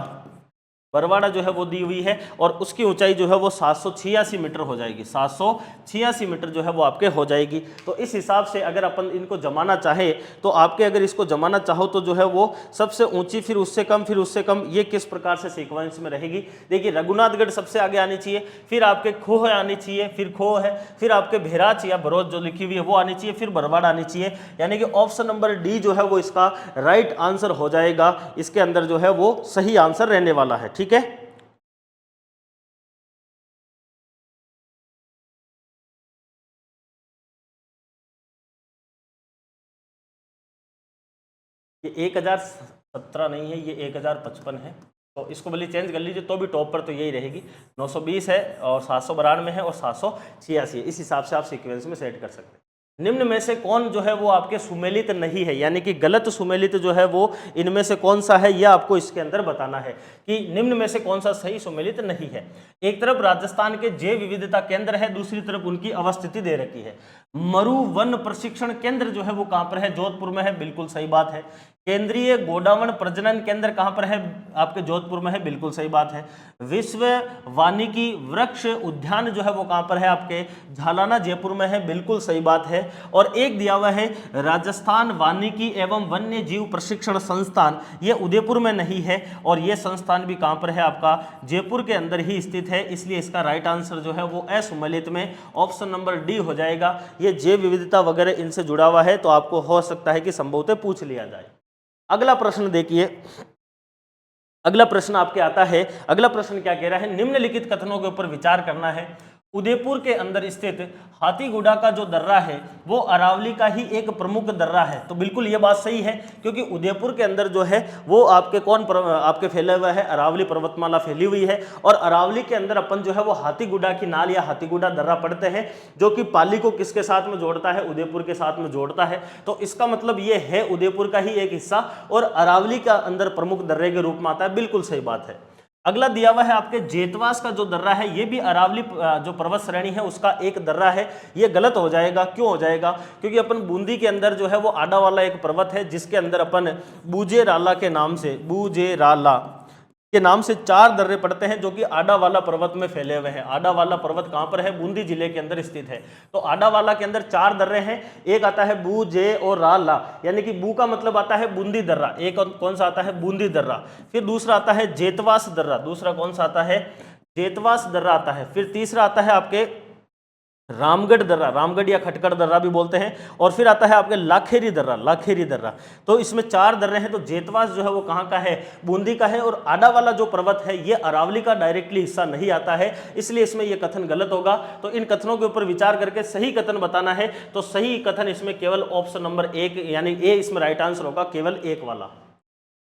Speaker 1: बरवाड़ा जो है वो दी हुई है और उसकी ऊंचाई जो है वो 786 मीटर हो जाएगी। 786 मीटर जो है वो आपके हो जाएगी। तो इस हिसाब से अगर अपन इनको जमाना चाहे तो आपके, अगर इसको जमाना चाहो तो जो है वो सबसे ऊंची, फिर उससे कम, फिर उससे कम, ये किस प्रकार से सीक्वेंस में रहेगी। देखिए रघुनाथगढ़ सबसे आगे आनी चाहिए, फिर आपके खोह आनी चाहिए, फिर खोह है, फिर आपके भेराच या बरोज जो लिखी हुई है वो आनी चाहिए, फिर बरवाड़ा आनी चाहिए। यानी कि ऑप्शन नंबर डी जो है वो इसका राइट आंसर हो जाएगा। इसके अंदर जो है वो सही आंसर रहने वाला है। ठीक है, ये 1017 नहीं है, ये 1055 है। तो इसको भले चेंज कर लीजिए तो भी टॉप पर तो यही रहेगी। 920 है और 792 है और 786 है। इस हिसाब से आप सीक्वेंस में सेट कर सकते हैं। निम्न में से कौन जो है वो आपके सुमेलित नहीं है, यानी कि गलत सुमेलित जो है वो इनमें से कौन सा है, यह आपको इसके अंदर बताना है कि निम्न में से कौन सा सही सुमेलित नहीं है। एक तरफ राजस्थान के जैव विविधता केंद्र है, दूसरी तरफ उनकी अवस्थिति दे रखी है। मरु वन प्रशिक्षण केंद्र जो है वो कहां पर है, जोधपुर में है, बिल्कुल सही बात है। केंद्रीय गोडावण प्रजनन केंद्र कहां पर है, आपके जोधपुर में है, बिल्कुल सही बात है। विश्व वानिकी वृक्ष उद्यान जो है वो कहां पर है, आपके झालाना जयपुर में है, बिल्कुल सही बात है। और एक दिया हुआ है राजस्थान वानिकी एवं वन्य जीव प्रशिक्षण संस्थान, ये उदयपुर में नहीं है और ये संस्थान भी कहां पर है, आपका जयपुर के अंदर ही स्थित है। इसलिए इसका राइट आंसर जो है वो असुमेलित में ऑप्शन नंबर डी हो जाएगा। ये जैव विविधता वगैरह इनसे जुड़ा हुआ है तो आपको हो सकता है कि संभवतः पूछ लिया जाए। अगला प्रश्न देखिए, अगला प्रश्न आपके आता है। अगला प्रश्न क्या कह रहा है, निम्नलिखित कथनों के ऊपर विचार करना है। उदयपुर के अंदर स्थित हाथीगुड़ा का जो दर्रा है वो अरावली का ही एक प्रमुख दर्रा है। तो बिल्कुल ये बात सही है, क्योंकि उदयपुर के अंदर जो है वो आपके आपके फैला हुआ है, अरावली पर्वतमाला फैली हुई है। और अरावली के अंदर अपन जो है वो हाथीगुड़ा की नाल या हाथीगुड़ा दर्रा पढ़ते हैं, जो कि पाली को किसके साथ में जोड़ता है, उदयपुर के साथ में जोड़ता है। तो इसका मतलब ये है उदयपुर का ही एक हिस्सा और अरावली का अंदर प्रमुख दर्रे के रूप में आता है, बिल्कुल सही बात है। अगला दिया हुआ है आपके जेतवास का जो दर्रा है, ये भी अरावली जो पर्वत श्रेणी है उसका एक दर्रा है। ये गलत हो जाएगा, क्यों हो जाएगा, क्योंकि अपन बूंदी के अंदर जो है वो आडा वाला एक पर्वत है, जिसके अंदर अपन बूजेराला के नाम से, बूजेराला के नाम से 4 दर्रे पड़ते हैं, जो कि आडा वाला पर्वत में फैले हुए हैं। आडा वाला पर्वत कहां पर है, बूंदी जिले के अंदर स्थित है। तो आडा वाला के अंदर 4 दर्रे हैं। एक आता है बू जे और रा ला, यानी कि बू का मतलब आता है बूंदी दर्रा, एक कौन सा आता है, बूंदी दर्रा। फिर दूसरा आता है जेतवास दर्रा, दूसरा कौन सा आता है, जेतवास दर्रा आता है। फिर तीसरा आता है आपके रामगढ़ दर्रा, रामगढ़ या खटगढ़ दर्रा भी बोलते हैं। और फिर आता है आपके लाखेरी दर्रा, लाखेरी दर्रा। तो इसमें 4 दर्रे हैं। तो जेतवास जो है वो कहाँ का है, बूंदी का है। और आडा वाला जो पर्वत है ये अरावली का डायरेक्टली हिस्सा नहीं आता है, इसलिए इसमें ये कथन गलत होगा। तो इन कथनों के ऊपर विचार करके सही कथन बताना है। तो सही कथन इसमें केवल ऑप्शन नंबर 1 यानी ए इसमें राइट आंसर होगा, केवल 1 वाला।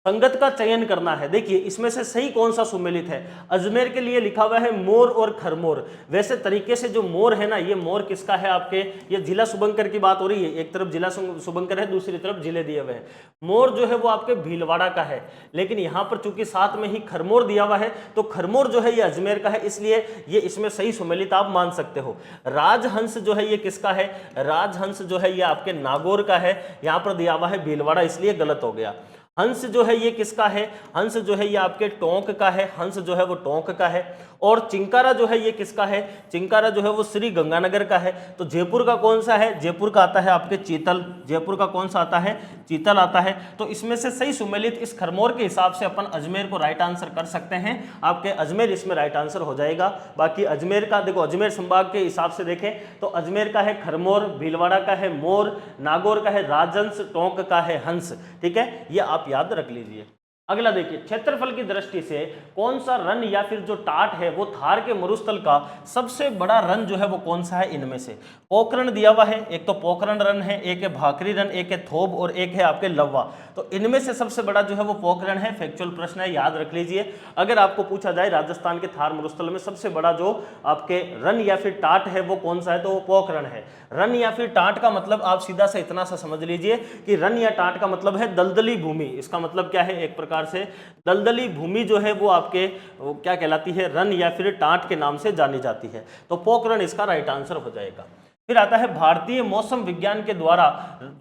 Speaker 1: संगत का चयन करना है। देखिए इसमें से सही कौन सा सुमेलित है। अजमेर के लिए लिखा हुआ है मोर और खरमोर। वैसे तरीके से जो मोर है ना, ये मोर किसका है, आपके ये जिला शुभंकर की बात हो रही है। एक तरफ जिला शुभंकर है, दूसरी तरफ जिले दिए हुए हैं। मोर जो है वो आपके भीलवाड़ा का है, लेकिन यहाँ पर चूंकि साथ में ही खरमोर दिया हुआ है तो खरमोर जो है ये अजमेर का है, इसलिए ये इसमें सही सुमेलित आप मान सकते हो। राजहंस जो है ये किसका है, राजहंस जो है ये आपके नागौर का है, यहाँ पर दिया हुआ है भीलवाड़ा, इसलिए गलत हो गया। हंस जो है ये किसका है, हंस जो है ये आपके टोंक का है, हंस जो है वो टोंक का है। और चिंकारा जो है ये किसका है, चिंकारा जो है वो श्री गंगानगर का है। तो जयपुर का कौन सा है, जयपुर का आता है आपके चीतल, जयपुर का कौन सा आता है, चीतल आता है। तो इसमें से सही सुमेलित इस खरमोर के हिसाब से अपन अजमेर को राइट आंसर कर सकते हैं। आपके अजमेर इसमें राइट आंसर हो जाएगा। बाकी अजमेर का देखो, अजमेर संभाग के हिसाब से देखें तो अजमेर का है खरमोर, भीलवाड़ा का है मोर, नागौर का है राजहंस, टोंक का है हंस। ठीक है, ये आप याद रख लीजिए। अगला देखिए, क्षेत्रफल की दृष्टि से कौन सा रन या फिर जो टाट है वो थार के मरुस्थल का सबसे बड़ा रन जो है वो कौन सा है इनमें से। पोखरण दिया हुआ है, एक तो पोखरण रन है, एक है भाकरी रन, एक है थोब और एक है आपके लव्वा। तो इनमें से सबसे बड़ा जो है वो पोखरण है। फैक्चुअल प्रश्न है, याद रख लीजिए। अगर आपको पूछा जाए राजस्थान के थार मरुस्थल में सबसे बड़ा जो आपके रन या फिर टाट है वो कौन सा है, तो वो पोखरण है। रन या फिर टाट का मतलब आप सीधा सा इतना सा समझ लीजिए कि रन या टाट का मतलब है दलदली भूमि। इसका मतलब क्या है, एक प्रकार प्रकार से दलदली भूमि जो है वो आपके क्या कहलाती है, रन या फिर टाट के नाम से जानी जाती है। तो पोखरण इसका राइट आंसर हो जाएगा। फिर आता है भारतीय मौसम विज्ञान के द्वारा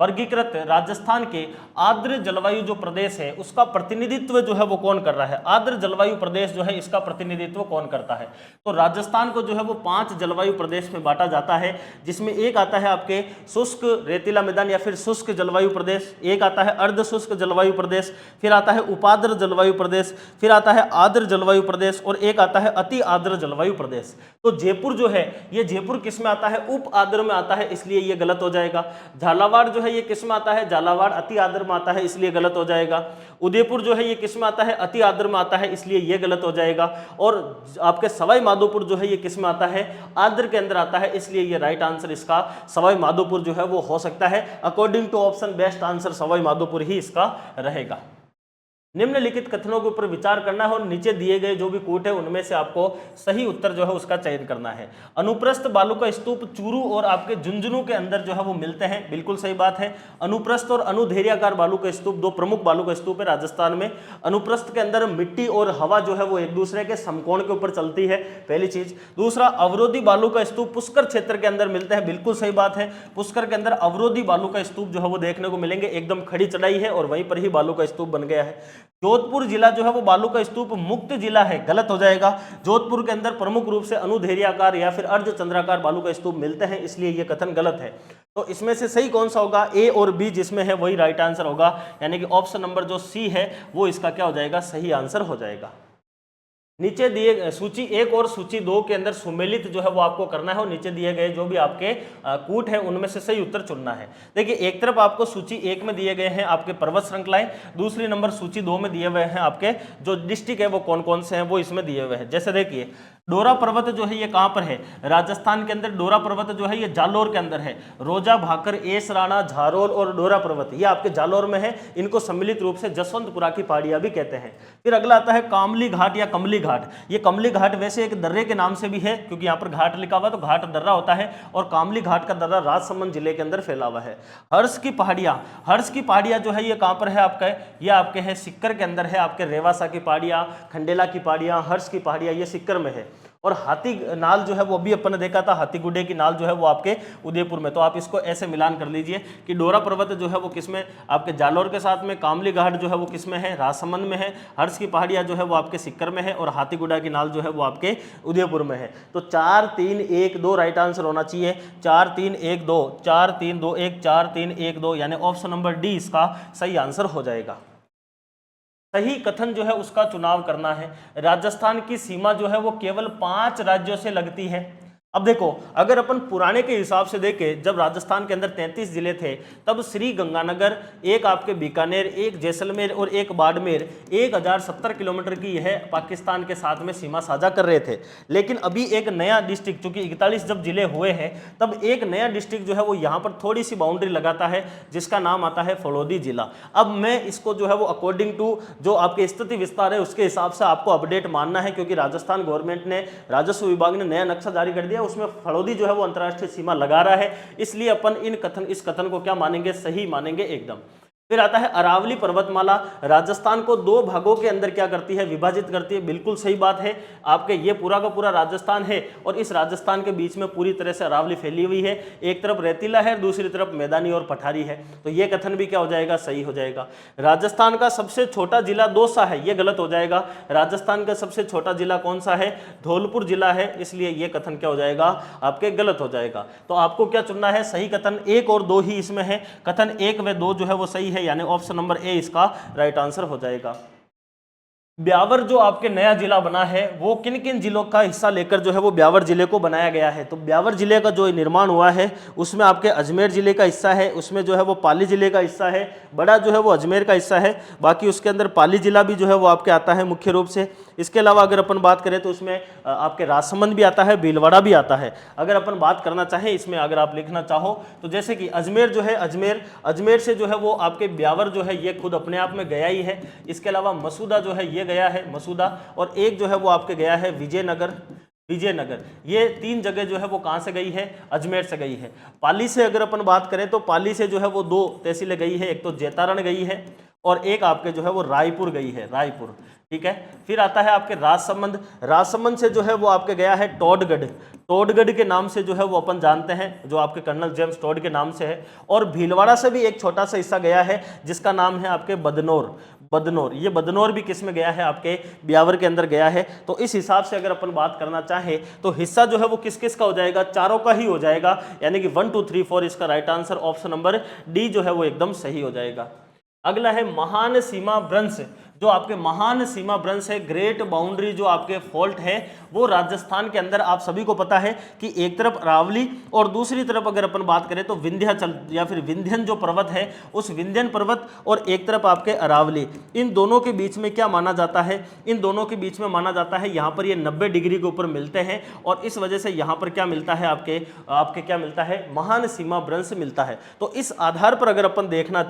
Speaker 1: वर्गीकृत राजस्थान के आर्द्र जलवायु जो प्रदेश है उसका प्रतिनिधित्व जो है वो कौन कर रहा है। आर्द्र जलवायु प्रदेश जो है इसका प्रतिनिधित्व कौन करता है। तो राजस्थान को जो है वो 5 जलवायु प्रदेश में बांटा जाता है, जिसमें एक आता है आपके शुष्क रेतीला मैदान या फिर शुष्क जलवायु प्रदेश, एक आता है अर्ध शुष्क जलवायु प्रदेश, फिर आता है उपाद्र जलवायु प्रदेश, फिर आता है आर्द्र जलवायु प्रदेश और एक आता है अति आर्द्र जलवायु प्रदेश। तो जयपुर जो है ये जयपुर किस में आता है, उप आर्द्र में आता है, इसलिए ये गलत हो जाएगा। झालावाड़ जो है ये किस में आता है, झालावाड़ अति आर्द्र में आता है, इसलिए गलत हो जाएगा। उदयपुर जो है ये किस में आता है, अति आर्द्र में आता है, इसलिए ये गलत हो जाएगा। और आपके सवाई माधोपुर जो है ये किस में आता है, आर्द्र के अंदर आता है, इसलिए ये राइट आंसर इसका सवाई माधोपुर जो है वो हो सकता है। According to option best answer Sawai Madhopur ही इसका रहेगा। निम्नलिखित कथनों के ऊपर विचार करना है और नीचे दिए गए जो भी कोट है उनमें से आपको सही उत्तर जो है उसका चयन करना है। अनुप्रस्थ बालू का स्तूप चूरू और आपके झुंझुनू के अंदर जो है वो मिलते हैं, बिल्कुल सही बात है। अनुप्रस्थ और अनुधैर्याकार बालू का स्तूप 2 प्रमुख बालू का स्तूप है राजस्थान में। अनुप्रस्थ के अंदर मिट्टी और हवा जो है वो एक दूसरे के समकोण के ऊपर चलती है, पहली चीज। दूसरा, अवरोधी बालू का स्तूप पुष्कर क्षेत्र के अंदर मिलते हैं, बिल्कुल सही बात है। पुष्कर के अंदर अवरोधी बालू का स्तूप जो है वो देखने को मिलेंगे, एकदम खड़ी चढ़ाई है और वहीं पर ही बालू का स्तूप बन गया है। जोधपुर जिला जो है वो बालू का स्तूप मुक्त जिला है, गलत हो जाएगा। जोधपुर के अंदर प्रमुख रूप से अनुधैर्याकार या फिर अर्धचंद्राकार बालू का स्तूप मिलते हैं, इसलिए यह कथन गलत है। तो इसमें से सही कौन सा होगा, ए और बी जिसमें है वही राइट आंसर होगा, यानी कि ऑप्शन नंबर जो सी है वो इसका क्या हो जाएगा, सही आंसर हो जाएगा। नीचे दिए सूची 1 और सूची 2 के अंदर सुमेलित जो है वो आपको करना है और नीचे दिए गए जो भी आपके कूट है उनमें से सही उत्तर चुनना है। देखिए, एक तरफ आपको सूची 1 में दिए गए हैं आपके पर्वत श्रृंखलाएं, दूसरी नंबर सूची 2 में दिए हुए हैं आपके जो डिस्ट्रिक्ट है वो कौन कौन से हैं वो इसमें दिए हुए हैं। जैसे देखिए, डोरा पर्वत जो है ये कहाँ पर है, राजस्थान के अंदर डोरा पर्वत जो है ये जालोर के अंदर है। रोजा, भाकर, एस राणा, झारोल और डोरा पर्वत ये आपके जालोर में है। इनको सम्मिलित रूप से जसवंतपुरा की पहाड़ियां भी कहते हैं। फिर अगला आता है कामली घाट या कमली घाट। ये कमली घाट वैसे एक दर्रे के नाम से भी है, क्योंकि यहाँ पर घाट लिखा हुआ तो घाट दर्रा होता है, और कामली घाट का दर्रा राजसमंद जिले के अंदर फैला हुआ है। हर्ष की पहाड़ियां जो है ये कहाँ पर है आपका, ये आपके है सिक्कर के अंदर है। आपके रेवासा की पहाड़ियां, खंडेला की पहाड़ियां, हर्ष की पहाड़ियां ये सिक्कर में है। और हाथी नाल जो है वो भी अपन ने देखा था, हाथी गुड्डे की नाल जो है वो आपके उदयपुर में। तो आप इसको ऐसे मिलान कर लीजिए कि डोरा पर्वत जो है वो किसमें, आपके जालोर के साथ में, कामली घाट जो है वो किसमें है, राजसमंद में है, हर्ष की पहाड़ियां जो है वो आपके सिक्कर में है, और हाथी गुड्डा की नाल जो है वो आपके उदयपुर में है। तो 4 3 1 2 राइट आंसर होना चाहिए। 4 3 1 2 4 3 2 1 4 3 1 2 यानी ऑप्शन नंबर डी इसका सही आंसर हो जाएगा। सही कथन जो है उसका चुनाव करना है। राजस्थान की सीमा जो है वो केवल 5 राज्यों से लगती है। अब देखो, अगर अपन पुराने के हिसाब से देखें, जब राजस्थान के अंदर 33 जिले थे तब श्री गंगानगर, एक आपके बीकानेर, एक जैसलमेर और एक बाड़मेर 1070 किलोमीटर की यह पाकिस्तान के साथ में सीमा साझा कर रहे थे। लेकिन अभी एक नया डिस्ट्रिक्ट, चूंकि 41 जब जिले हुए हैं तब एक नया डिस्ट्रिक्ट जो है वो यहाँ पर थोड़ी सी बाउंड्री लगाता है, जिसका नाम आता है फलोदी जिला। अब मैं इसको जो है वो अकॉर्डिंग टू जो आपके स्थिति विस्तार है उसके हिसाब से आपको अपडेट मानना है, क्योंकि राजस्थान गवर्नमेंट ने, राजस्व विभाग ने नया नक्शा जारी कर दिया, उसमें फलोदी जो है वो अंतर्राष्ट्रीय सीमा लगा रहा है। इसलिए अपन इस कथन को क्या मानेंगे, सही मानेंगे एकदम। फिर आता है अरावली पर्वतमाला, राजस्थान को 2 भागों के अंदर क्या करती है, विभाजित करती है, बिल्कुल सही बात है। आपके ये पूरा का पूरा राजस्थान है और इस राजस्थान के बीच में पूरी तरह से अरावली फैली हुई है। एक तरफ रेतीला है, दूसरी तरफ मैदानी और पठारी है। तो ये कथन भी क्या हो जाएगा, सही हो जाएगा। राजस्थान का सबसे छोटा जिला दौसा है, ये गलत हो जाएगा। राजस्थान का सबसे छोटा जिला कौन सा है, धौलपुर जिला है, इसलिए ये कथन क्या हो जाएगा, आपके गलत हो जाएगा। तो आपको क्या चुनना है, सही कथन 1 और 2 ही इसमें है। कथन 1 व 2 जो है वो सही है, यानी ऑप्शन नंबर ए इसका राइट आंसर हो जाएगा। ब्यावर जो आपके नया जिला बना है वो किन किन जिलों का हिस्सा लेकर जो है वो ब्यावर जिले को बनाया गया है। तो ब्यावर जिले का जो निर्माण हुआ है उसमें आपके अजमेर जिले का हिस्सा है, उसमें जो है वो पाली जिले का हिस्सा है, बड़ा जो है वो अजमेर का हिस्सा है, बाकी उसके अंदर पाली जिला भी जो है वो आपके आता है मुख्य रूप से। इसके अलावा अगर अपन बात करें तो उसमें आपके राजसमंद भी आता है, भीलवाड़ा भी आता है। अगर अपन बात करना चाहें इसमें, अगर आप लिखना चाहो तो जैसे कि अजमेर जो है, अजमेर से जो है वो आपके ब्यावर जो है ये खुद अपने आप में गया ही है। इसके अलावा मसूदा जो है ये गया है, मसूदा, और एक जो है वो आपके गया है विजयनगर। ये 3 जगह जो है वो कहाँ से गई है, अजमेर से गई है। पाली से अगर अपन बात करें तो पाली से जो है वो 2 तहसीलें गई है, एक तो जैतारण गई है और एक आपके जो है वो रायपुर गई है, रायपुर, ठीक है। फिर आता है आपके राजसमंद, राजसमंद से जो है वो आपके गया है टोडगढ़, टोडगढ़ के नाम से जो है वो अपन जानते हैं, जो आपके कर्नल जेम्स टोड के नाम से है। और भीलवाड़ा से भी एक छोटा सा हिस्सा गया है जिसका नाम है आपके बदनौर, बदनौर, ये बदनौर भी किस में गया है, आपके ब्यावर के अंदर गया है। तो इस हिसाब से अगर अपन बात करना चाहें तो हिस्सा जो है वो किस किस का हो जाएगा, चारों का ही हो जाएगा, यानी कि 1 2 3 4 इसका right answer option number D जो है वो एकदम सही हो जाएगा। अगला है महान सीमा भ्रंश, जो आपके महान सीमा भ्रंश है, ग्रेट बाउंड्री जो आपके फॉल्ट है, वो राजस्थान के अंदर आप सभी को पता है कि एक तरफ अरावली और दूसरी तरफ अगर अपन बात करें तो विंध्याचल या फिर विंध्यन जो पर्वत है, उस विंध्यन पर्वत और एक तरफ आपके अरावली, इन दोनों के बीच में क्या माना जाता है, इन दोनों के बीच में माना जाता है यहाँ पर ये 90 डिग्री के ऊपर मिलते हैं और इस वजह से यहाँ पर क्या मिलता है, आपके क्या मिलता है, महान सीमा भ्रंश मिलता है। तो इस आधार पर अगर अपन देखना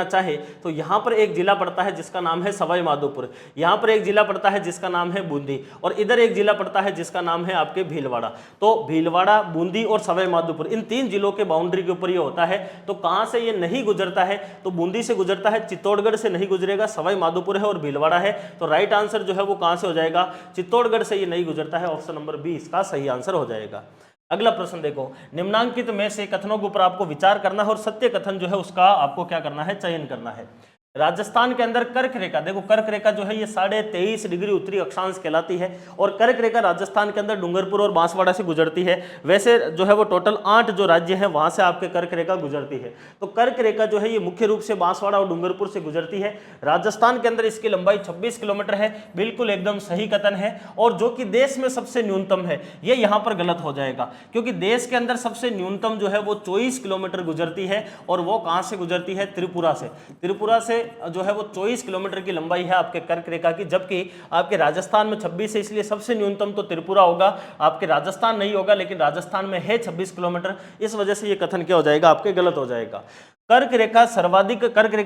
Speaker 1: चाहे तो यहाँ पर एक जिला पड़ता है जिसका नाम है सवाई माधोपुर, यहाँ पर एक जिला पड़ता है जिसका नाम है बूंदी और इधर एक जिला पड़ता है जिसका नाम है आपके भीलवाड़ा। तो भीलवाड़ा, बूंदी और सवाई माधोपुर, इन 3 जिलों के बाउंड्री के ऊपर ये होता है। तो कहाँ से ये नहीं गुजरता है, तो बूंदी से गुजरता है, चित्तौड़गढ़ से नहीं गुजरेगा, सवाई माधोपुर है और भीलवाड़ा है। तो राइट आंसर जो है वो कहाँ से हो जाएगा, चित्तौड़गढ़ से ये नहीं गुजरता है, ऑप्शन नंबर बी इसका सही आंसर हो जाएगा। अगला प्रश्न देखो, निम्नांकित में से कथनों के ऊपर आपको विचार करना है और सत्य कथन जो है उसका आपको क्या करना है, चयन करना है। राजस्थान के अंदर कर्क रेखा, देखो कर्क रेखा जो है ये 23.5 डिग्री उत्तरी अक्षांश कहलाती है और कर्क रेखा राजस्थान के अंदर डूंगरपुर और बांसवाड़ा से गुजरती है। वैसे जो है वो टोटल 8 जो राज्य हैं वहां से आपके कर्क रेखा गुजरती है। तो कर्क रेखा जो है ये मुख्य रूप से बांसवाड़ा और डूंगरपुर से गुजरती है। राजस्थान के अंदर इसकी लंबाई 26 किलोमीटर है, बिल्कुल एकदम सही कथन है। और जो कि देश में सबसे न्यूनतम है, ये यहाँ पर गलत हो जाएगा, क्योंकि देश के अंदर सबसे न्यूनतम जो है वो 24 किलोमीटर गुजरती है और वो कहाँ से गुजरती है, त्रिपुरा से। त्रिपुरा से जो है वो 24 किलोमीटर की लंबाई है आपके कर्क रेखा की, जबकि आपके राजस्थान में 26 है, इसलिए सबसे न्यूनतम तो त्रिपुरा होगा, आपके राजस्थान नहीं होगा, लेकिन राजस्थान में है 26 किलोमीटर, इस वजह से ये कथन क्या हो जाएगा, आपके गलत हो जाएगा। कर्क रेखा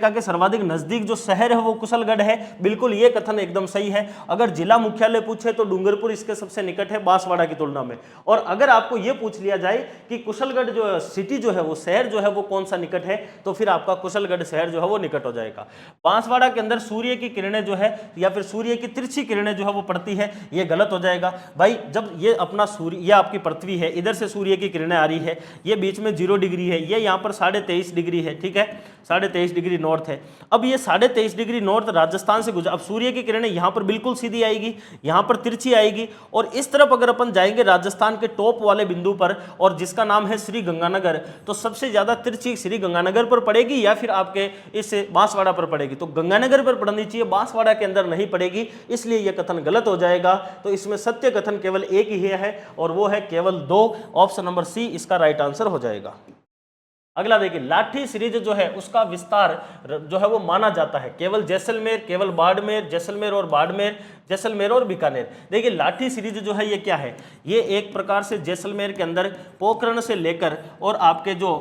Speaker 1: के सर्वाधिक नजदीक जो शहर है वो कुशलगढ़ है, बिल्कुल ये कथन एकदम सही है। अगर जिला मुख्यालय पूछे तो डूंगरपुर इसके सबसे निकट है बांसवाड़ा की तुलना में। और अगर आपको ये पूछ लिया जाए कि कुशलगढ़ जो सिटी जो है वो शहर जो है वो कौन सा निकट है, तो फिर आपका कुशलगढ़ शहर जो है वो निकट हो जाएगा। बांसवाड़ा के अंदर सूर्य की किरणें जो है या फिर सूर्य की तिरछी किरणें जो है वो पड़ती है, ये गलत हो जाएगा भाई। जब ये अपना सूर्य, ये आपकी पृथ्वी है, इधर से सूर्य की किरणें आ रही है, ये बीच में 0 डिग्री है, ये यहाँ पर 23.5 डिग्री है, ठीक है, 23.5 डिग्री नॉर्थ है। अब ये 23.5 डिग्री नॉर्थ राजस्थान से गुजर, अब सूर्य की किरणें यहाँ पर बिल्कुल सीधी आएगी, यहाँ पर तिरछी आएगी और इस तरफ अगर अपन जाएंगे राजस्थान के टॉप वाले बिंदु पर, और जिसका नाम है श्री गंगानगर, तो सबसे ज्यादा तिरछी श्री गंगानगर पर पड़ेगी या फिर आपके इस बांसवाड़ा पर पड़ेगी, तो गंगानगर पर पड़नी चाहिए, बांसवाड़ा के अंदर नहीं पड़ेगी, इसलिए यह कथन गलत हो जाएगा। तो इसमें सत्य कथन केवल एक ही है और वो है केवल 2, ऑप्शन नंबर सी इसका राइट आंसर हो जाएगा। अगला देखिए, लाठी सीरीज जो है उसका विस्तार जो है वो माना जाता है केवल जैसलमेर, केवल बाड़मेर, जैसलमेर और बाड़मेर, जैसलमेर और बीकानेर। देखिए लाठी सीरीज जो है ये क्या है, ये एक प्रकार से जैसलमेर के अंदर पोखरण से लेकर और आपके जो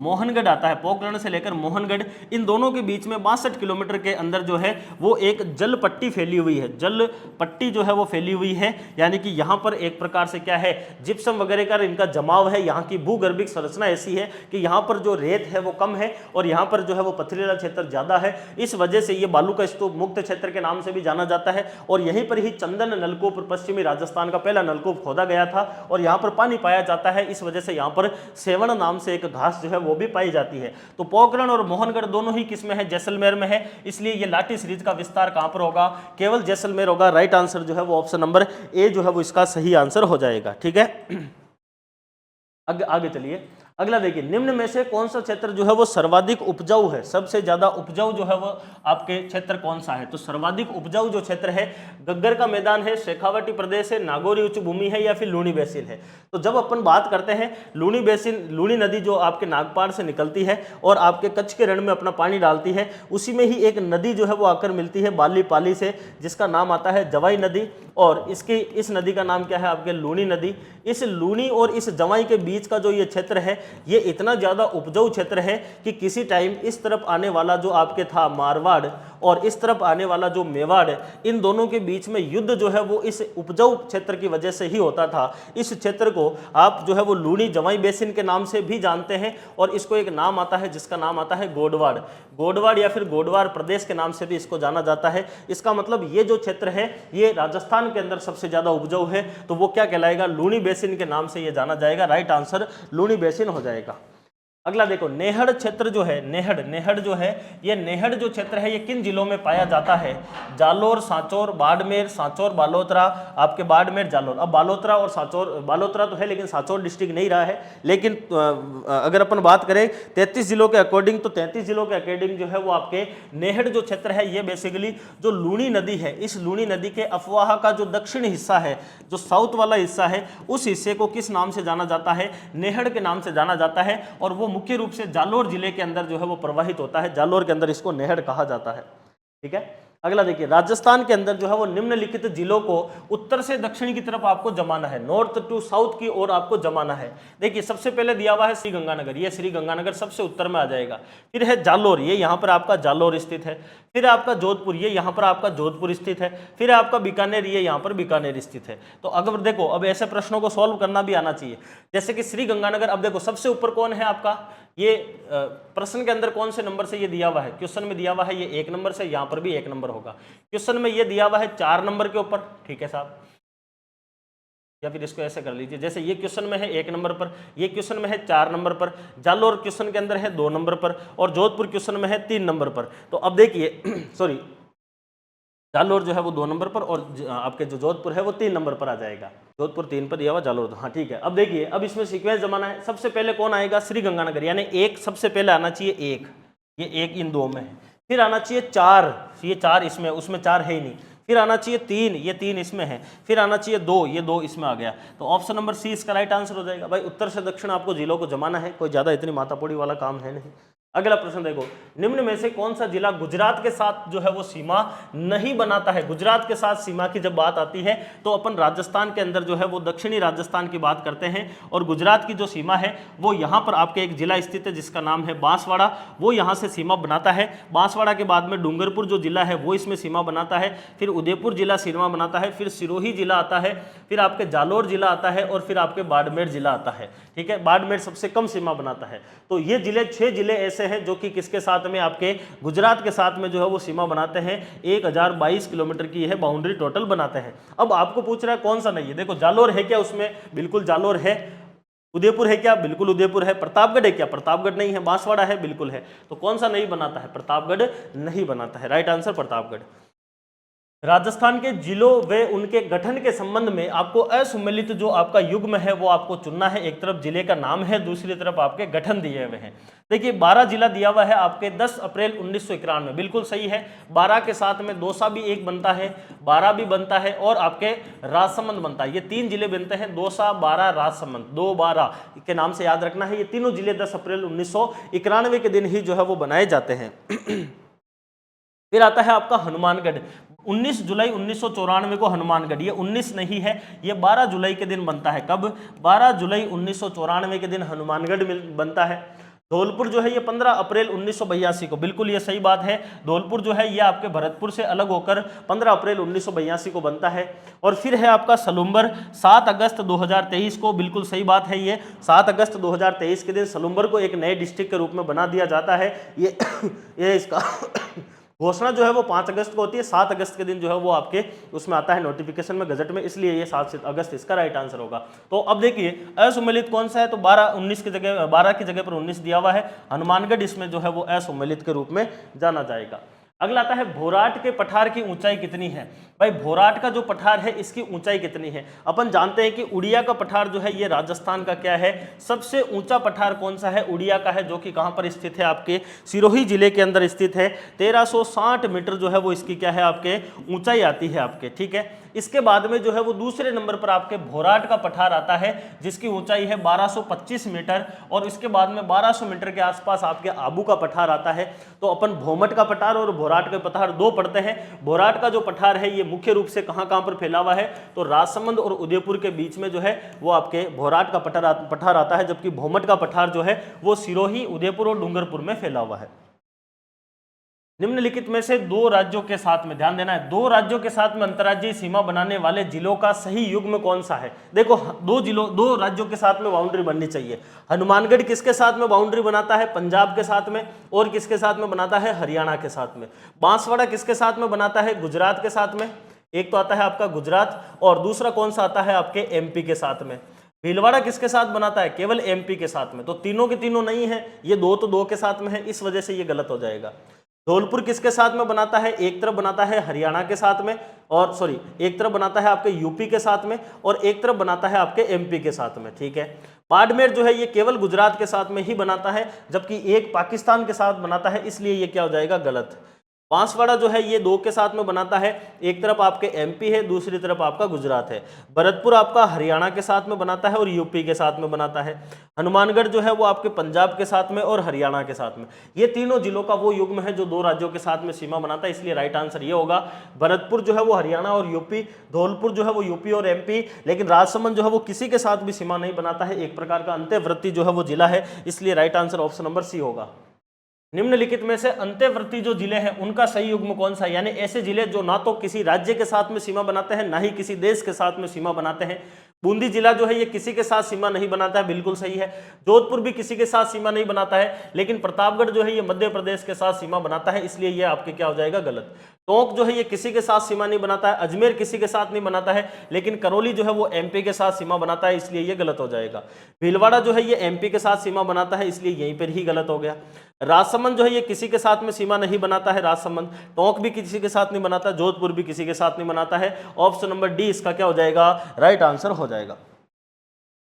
Speaker 1: मोहनगढ़ आता है, पोखरण से लेकर मोहनगढ़, इन दोनों के बीच में 62 किलोमीटर के अंदर जो है वो एक जल पट्टी फैली हुई है, जल पट्टी जो है वो फैली हुई है, यानी कि यहाँ पर एक प्रकार से क्या है, जिप्सम वगैरह का इनका जमाव है। यहाँ की भूगर्भिक संरचना ऐसी है कि यहाँ पर जो रेत है वो कम है और यहाँ पर जो है वो पथरीला क्षेत्र ज्यादा है, इस वजह से ये बालू का स्तूप मुक्त क्षेत्र के नाम से भी जाना जाता है। और यहीं पर ही चंदन नलकूप, पश्चिमी राजस्थान का पहला नलकूप खोदा गया था और यहाँ पर पानी पाया जाता है, इस वजह से यहाँ पर सेवण नाम से एक घास जो है वो भी पाई जाती है। तो पोखरण और मोहनगढ़ दोनों ही किसमें है, जैसलमेर में है, इसलिए ये लाठी सीरीज का विस्तार कहां पर होगा, केवल जैसलमेर होगा। राइट आंसर जो है वो ऑप्शन नंबर ए जो है वो इसका सही आंसर हो जाएगा, ठीक है। आगे चलिए, अगला देखिए, निम्न में से कौन सा क्षेत्र जो है वो सर्वाधिक उपजाऊ है, सबसे ज्यादा उपजाऊ जो है वो आपके क्षेत्र कौन सा है, तो सर्वाधिक उपजाऊ जो क्षेत्र है गग्गर का मैदान है, शेखावटी प्रदेश है, नागौरी उच्च भूमि है या फिर लूणी बेसिन है। तो जब अपन बात करते हैं लूणी बेसिन, लूणी नदी जो आपके नागपाड़ से निकलती है और आपके कच्छ के रण में अपना पानी डालती है, उसी में ही एक नदी जो है वो आकर मिलती है बाली पाली से, जिसका नाम आता है जवाई नदी, और इस नदी का नाम क्या है आपके लूणी नदी। इस लूणी और इस जवाई के बीच का जो ये क्षेत्र है ये इतना ज़्यादा उपजाऊ क्षेत्र है कि किसी टाइम इस तरफ आने वाला जो आपके था मारवाड़ और इस तरफ आने वाला जो मेवाड़ है, इन दोनों के बीच में युद्ध जो है वो इस उपजाऊ क्षेत्र की वजह से ही होता था। इस क्षेत्र को आप जो है वो लूणी जवाई बेसिन के नाम से भी जानते हैं और इसको एक नाम आता है जिसका नाम आता है गोडवाड़। गोडवाड़ या फिर गोडवाड़ प्रदेश के नाम से भी इसको जाना जाता है। इसका मतलब ये जो क्षेत्र है ये राजस्थान के अंदर सबसे ज्यादा उपजाऊ है, तो वो क्या कहलाएगा, लूणी बेसिन के नाम से ये जाना जाएगा। राइट आंसर लूणी बेसिन हो जाएगा। अगला देखो, नेहड़ क्षेत्र जो है, नेहड़ जो है, ये नेहड़ जो क्षेत्र है ये किन जिलों में पाया जाता है? जालोर, सांचौर, बाड़मेर, सांचौर, बालोतरा, आपके बाड़मेर, जालोर। अब बालोतरा और सांचौर, बालोतरा तो है लेकिन सांचौर डिस्ट्रिक्ट नहीं रहा है, लेकिन अगर अपन बात करें 33 जिलों के अकॉर्डिंग, तो 33 जिलों के अकॉर्डिंग जो है वो आपके नेहड़ जो क्षेत्र है ये बेसिकली जो लूणी नदी है, इस लूणी नदी के अफवाह का जो दक्षिण हिस्सा है, जो साउथ वाला हिस्सा है, उस हिस्से को किस नाम से जाना जाता है? नेहड़ के नाम से जाना जाता है। और वो मुख्य रूप से जालोर जिले के अंदर जो है वो प्रवाहित होता है। जालोर के अंदर इसको नेहड़ कहा जाता है। ठीक है। अगला देखिए, राजस्थान के अंदर जो है वो निम्नलिखित जिलों को उत्तर से दक्षिण की तरफ आपको जमाना है, नॉर्थ टू साउथ की ओर आपको जमाना है। देखिए सबसे पहले दिया हुआ है श्री गंगानगर, ये श्री गंगानगर सबसे उत्तर में आ जाएगा। फिर है जालोर, ये यहाँ पर आपका जालोर स्थित है। फिर आपका जोधपुर, ये यहाँ पर आपका जोधपुर स्थित है। फिर आपका बीकानेर, ये यहाँ पर बीकानेर स्थित है। तो अगर देखो अब ऐसे प्रश्नों को सॉल्व करना भी आना चाहिए, जैसे कि श्री गंगानगर। अब देखो सबसे ऊपर कौन है आपका, ये प्रश्न के अंदर कौन से नंबर से ये दिया हुआ है? क्वेश्चन में दिया हुआ है ये 1 नंबर से, यहाँ पर भी 1 नंबर होगा। क्वेश्चन में ये दिया हुआ है 4 नंबर के ऊपर, ठीक है साहब, या फिर इसको ऐसे कर लीजिए, जैसे ये क्वेश्चन में है 1 नंबर पर, ये क्वेश्चन में है 4 नंबर पर, जालोर क्वेश्चन के अंदर है 2 नंबर पर, और जोधपुर क्वेश्चन में है 3 नंबर पर। तो अब देखिए सॉरी, जालोर जो है वो 2 नंबर पर और आपके जो जोधपुर है वो 3 नंबर पर आ जाएगा। जोधपुर 3 पर दिया हुआ, जालोर, हाँ ठीक है। अब देखिए अब इसमें सीक्वेंस जमाना है। सबसे पहले कौन आएगा? श्री गंगानगर, यानी 1 सबसे पहले आना चाहिए, 1, ये 1 इन 2 में है। फिर आना चाहिए 4, ये 4 इसमें, उसमें 4 है ही नहीं। फिर आना चाहिए 3, ये 3 इसमें है। फिर आना चाहिए 2, ये 2 इसमें आ गया। तो ऑप्शन नंबर सी इसका राइट आंसर हो जाएगा। भाई उत्तर से दक्षिण आपको जिलों को जमाना है, कोई ज्यादा इतनी माथापोड़ी वाला काम है नहीं। अगला प्रश्न देखो, निम्न में से कौन सा जिला गुजरात के साथ जो है वो सीमा नहीं बनाता है? गुजरात के साथ सीमा की जब बात आती है तो अपन राजस्थान के अंदर जो है वो दक्षिणी राजस्थान की बात करते हैं, और गुजरात की जो सीमा है वो यहाँ पर आपके एक जिला स्थित है जिसका नाम है बांसवाड़ा, वो यहाँ से सीमा बनाता है। बांसवाड़ा के बाद में डूंगरपुर जो जिला है वो इसमें सीमा बनाता है, फिर उदयपुर जिला सीमा बनाता है, फिर सिरोही जिला आता है, फिर आपके जालोर जिला आता है, और फिर आपके बाड़मेर जिला आता है। ठीक है, बाड़मेर सबसे कम सीमा बनाता है। तो ये जिले 6 जिले ऐसे हैं जो कि किसके साथ में, आपके गुजरात के साथ में जो है वो सीमा बनाते हैं। 1022 किलोमीटर की यह बाउंड्री टोटल बनाते हैं। अब आपको पूछ रहा है कौन सा नहीं है? देखो जालोर है क्या उसमें? बिल्कुल जालोर है। उदयपुर है क्या? बिल्कुल उदयपुर है। प्रतापगढ़ है क्या? प्रतापगढ़ नहीं है। बांसवाड़ा है? बिल्कुल है। तो कौन सा नहीं बनाता है? प्रतापगढ़ नहीं बनाता है। Right answer Pratapgarh. राजस्थान के जिलों व उनके गठन के संबंध में आपको असुमेलित जो आपका युग्म है वो आपको चुनना है। एक तरफ जिले का नाम है, दूसरी तरफ आपके गठन दिए हुए हैं। देखिए 12 जिला दिया हुआ है आपके 10 अप्रैल 1991, बिल्कुल सही है। 12 के साथ में दौसा भी एक बनता है, 12 भी बनता है, और आपके राजसमंद बनता है। ये 3 जिले बनते हैं, दौसा, 12, राजसमंद, 2-12 के नाम से याद रखना है। ये तीनों जिले 10 अप्रैल 1991 के दिन ही जो है वो बनाए जाते हैं। फिर आता है आपका हनुमानगढ़। 19 जुलाई 1994 को हनुमानगढ़, ये 19 नहीं है, ये 12 जुलाई के दिन बनता है। कब? 12 जुलाई 1994 के दिन हनुमानगढ़ बनता है। धौलपुर जो है ये 15 अप्रैल 1982 को, बिल्कुल ये सही बात है। धौलपुर जो है ये आपके भरतपुर से अलग होकर 15 अप्रैल 1982 को बनता है। और फिर है आपका सलूम्बर 7 अगस्त 2023 को, बिल्कुल सही बात है। ये 7 अगस्त 2023 के दिन सलूम्बर को एक नए डिस्ट्रिक्ट के रूप में बना दिया जाता है। ये इसका घोषणा जो है वो 5 अगस्त को होती है। 7 अगस्त के दिन जो है वो आपके उसमें आता है नोटिफिकेशन में, गजट में, इसलिए ये 7 अगस्त इसका राइट आंसर होगा। तो अब देखिए असुमेलित कौन सा है? तो 12 की जगह पर 19 दिया हुआ है। हनुमानगढ़ इसमें जो है वो असुमेलित के रूप में जाना जाएगा। अगला आता है भोराट के पठार की ऊंचाई कितनी है? भाई भोराट का जो पठार है इसकी ऊंचाई कितनी है? अपन जानते हैं कि उड़िया का पठार जो है ये राजस्थान का क्या है, सबसे ऊंचा पठार कौन सा है? उड़िया का है, जो कि कहां पर स्थित है? आपके सिरोही जिले के अंदर स्थित है। 1360 मीटर जो है वो इसकी क्या है, आपके ऊंचाई आती है आपके। ठीक है, इसके बाद में जो है वो दूसरे नंबर पर आपके भोराट का पठार आता है जिसकी ऊंचाई है 1225 मीटर, और इसके बाद में 1200 मीटर के आसपास आपके आबू का पठार आता है। तो अपन भोमट का पठार और भोराट का पठार 2 पढ़ते हैं। भोराट का जो पठार है ये मुख्य रूप से कहां पर फैला हुआ है? तो राजसमंद और उदयपुर के बीच में जो है वो आपके भोराट का पठार आता है, जबकि भोमट का पठार जो है वो सिरोही, उदयपुर और डूंगरपुर में फैला हुआ है। निम्नलिखित में से दो राज्यों के साथ में, ध्यान देना है, दो राज्यों के साथ में अंतर्राज्यीय सीमा बनाने वाले जिलों का सही युग्म कौन सा है। देखो दो राज्यों के साथ में बाउंड्री बननी चाहिए। हनुमानगढ़ किसके साथ में बाउंड्री बनाता है, पंजाब के साथ में, और किसके साथ में बनाता है, हरियाणा के साथ में। बांसवाड़ा किसके साथ में बनाता है, गुजरात के साथ में। एक तो आता है आपका गुजरात और दूसरा कौन सा आता है आपके एमपी के साथ में। भीलवाड़ा किसके साथ बनाता है, केवल एमपी के साथ में। तो तीनों के तीनों नहीं है, ये दो तो दो के साथ में है, इस वजह से ये गलत हो जाएगा। धौलपुर किसके साथ में बनाता है, एक तरफ बनाता है हरियाणा के साथ में, और सॉरी एक तरफ बनाता है आपके यूपी के साथ में और एक तरफ बनाता है आपके एमपी के साथ में, ठीक है। बाड़मेर जो है ये केवल गुजरात के साथ में ही बनाता है, जबकि एक पाकिस्तान के साथ बनाता है, इसलिए ये क्या हो जाएगा, गलत। बांसवाड़ा जो है ये दो के साथ में बनाता है, एक तरफ आपके एमपी है, दूसरी तरफ आपका गुजरात है। भरतपुर आपका हरियाणा के साथ में बनाता है और यूपी के साथ में बनाता है। हनुमानगढ़ जो है वो आपके पंजाब के साथ में और हरियाणा के साथ में। ये तीनों जिलों का वो युग्म है जो दो राज्यों के साथ में सीमा बनाता है, इसलिए राइट आंसर ये होगा। भरतपुर जो है वो हरियाणा और यूपी, धौलपुर जो है वो यूपी और एमपी, लेकिन राजसमंद जो है वो किसी के साथ भी सीमा नहीं बनाता है, एक प्रकार का अंत्यवर्ती जो है वो जिला है, इसलिए right answer option number C होगा। निम्नलिखित में से अंत्यवर्ती जो जिले हैं उनका सही युग्म कौन सा है, यानी ऐसे जिले जो ना तो किसी राज्य के साथ में सीमा बनाते हैं ना ही किसी देश के साथ में सीमा बनाते हैं। बूंदी जिला जो है ये किसी के साथ सीमा नहीं बनाता है, बिल्कुल सही है। जोधपुर भी किसी के साथ सीमा नहीं बनाता है, लेकिन प्रतापगढ़ जो है ये मध्य प्रदेश के साथ सीमा बनाता है, इसलिए ये आपके क्या हो जाएगा, गलत। टोंक जो है ये किसी के साथ सीमा नहीं बनाता है। अजमेर किसी के साथ नहीं बनाता है, लेकिन करौली जो है वो एमपी के साथ सीमा बनाता है, इसलिए ये गलत हो जाएगा। भीलवाड़ा जो है ये एमपी के साथ सीमा बनाता है, इसलिए यहीं पर ही गलत हो गया। राजसमंद जो है ये किसी के साथ में सीमा नहीं बनाता है, राजसमंद। टोंक भी किसी के साथ नहीं बनाता, जोधपुर भी किसी के साथ नहीं बनाता है। ऑप्शन नंबर डी इसका क्या हो जाएगा, राइट आंसर हो जाएगा।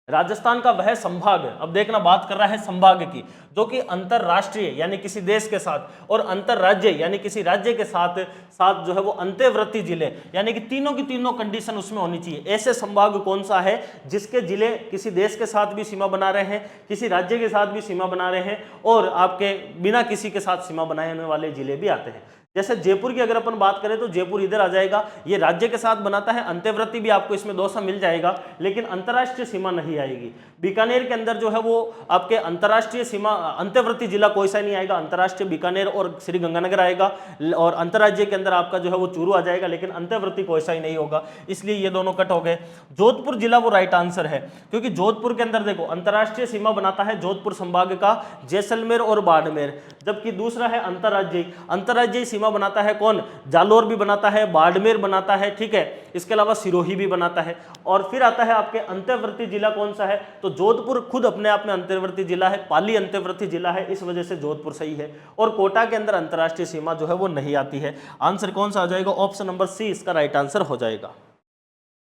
Speaker 1: राजस्थान का वह संभाग, अब देखना बात कर रहा है संभाग की, जो कि अंतरराष्ट्रीय यानी किसी देश के साथ और अंतरराज्य यानी किसी राज्य के साथ साथ जो है वो अंत्यवर्ती जिले, यानी कि तीनों की तीनों कंडीशन उसमें होनी चाहिए। ऐसे संभाग कौन सा है जिसके जिले किसी देश के साथ भी सीमा बना रहे हैं, किसी राज्य के साथ भी सीमा बना रहे हैं और आपके बिना किसी के साथ सीमा बनाने वाले जिले भी आते हैं। जैसे जयपुर की अगर अपन बात करें तो जयपुर इधर आ जाएगा, ये राज्य के साथ बनाता है, अंत्यवर्ती भी आपको इसमें 200 मिल जाएगा, लेकिन अंतर्राष्ट्रीय सीमा नहीं आएगी। बीकानेर के अंदर जो है वो आपके अंतर्राष्ट्रीय सीमा अंत्यवर्ती जिला कोई सा नहीं आएगा, अंतर्राष्ट्रीय बीकानेर और श्री गंगानगर आएगा, और अंतर्राज्य के अंदर आपका जो है वो चूरू आ जाएगा, लेकिन अंत्यवर्ती कोई सा ही नहीं होगा, इसलिए ये दोनों कट हो गए। जोधपुर जिला वो राइट आंसर है, क्योंकि जोधपुर के अंदर देखो अंतर्राष्ट्रीय सीमा बनाता है जोधपुर संभाग का जैसलमेर और बाड़मेर, जबकि दूसरा है अंतर्राज्यीय सीमा बनाता है कौन, जालोर भी बनाता है, बाड़मेर बनाता है, ठीक है, इसके अलावा सिरोही भी बनाता है। और फिर आता है आपके अंत्यवर्ती जिला कौन सा है, तो जोधपुर खुद अपने आप में अंत्यवर्ती जिला है, पाली अंत्यवर्ती जिला है, इस वजह से जोधपुर सही है। और कोटा के अंदर अंतर्राष्ट्रीय सीमा जो है वो नहीं आती है। आंसर कौन सा आ जाएगा, ऑप्शन नंबर सी इसका राइट आंसर हो जाएगा।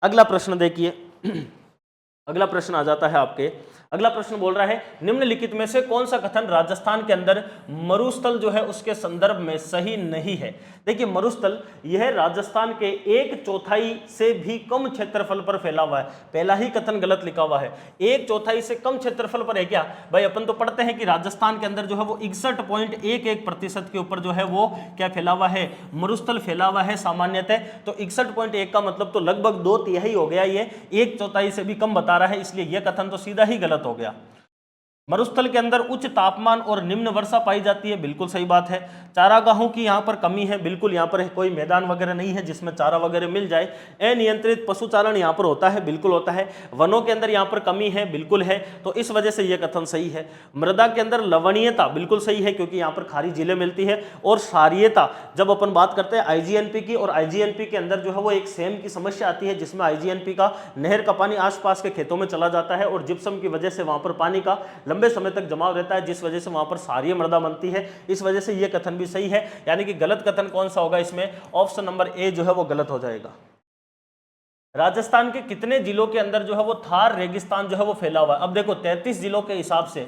Speaker 1: अगला प्रश्न देखिए, अगला प्रश्न आ जाता है आपके, अगला प्रश्न बोल रहा है निम्नलिखित में से कौन सा कथन राजस्थान के अंदर मरुस्थल जो है उसके संदर्भ में सही नहीं है। देखिए मरुस्थल यह राजस्थान के 1/4 से भी कम क्षेत्रफल पर फैला हुआ है, पहला ही कथन गलत लिखा हुआ है। 1/4 से कम क्षेत्रफल पर है क्या भाई, अपन तो पढ़ते हैं कि राजस्थान के अंदर जो है वो 61.11% के ऊपर जो है वो क्या फैला हुआ है, मरुस्थल फैला हुआ है सामान्यतः। तो 61.1 का मतलब तो लगभग 2/3 हो गया, ये 1/4 से भी कम बता रहा है, इसलिए यह कथन तो सीधा ही गलत हो गया। मरुस्थल के अंदर उच्च तापमान और निम्न वर्षा पाई जाती है, बिल्कुल सही बात है। चारागाहों की यहाँ पर कमी है, बिल्कुल यहाँ पर कोई मैदान वगैरह नहीं है जिसमें चारा वगैरह मिल जाए। अनियंत्रित पशुचारण यहाँ पर होता है, बिल्कुल होता है। वनों के अंदर यहाँ पर कमी है, बिल्कुल है, तो इस वजह से यह कथन सही है। मृदा के अंदर लवणीयता बिल्कुल सही है, क्योंकि यहाँ पर खारी झीलें मिलती है। और क्षारीयता, जब अपन बात करते हैं आईजीएनपी की, और आईजीएनपी के अंदर जो है वो एक सेम की समस्या आती है, जिसमें आईजीएनपी का नहर का पानी आसपास के खेतों में चला जाता है और जिप्सम की वजह से वहां पर पानी का लंबे समय तक जमाव रहता है, जिस वजह से वहां पर क्षारीय मृदा बनती है। इस वजह से यह कथन भी सही है, यानी कि गलत कथन कौन सा होगा इसमें, ऑप्शन नंबर ए जो है वो गलत हो जाएगा। राजस्थान के कितने जिलों के अंदर जो है वो थार रेगिस्तान जो है वो फैला हुआ है। अब देखो 33 जिलों के हिसाब से,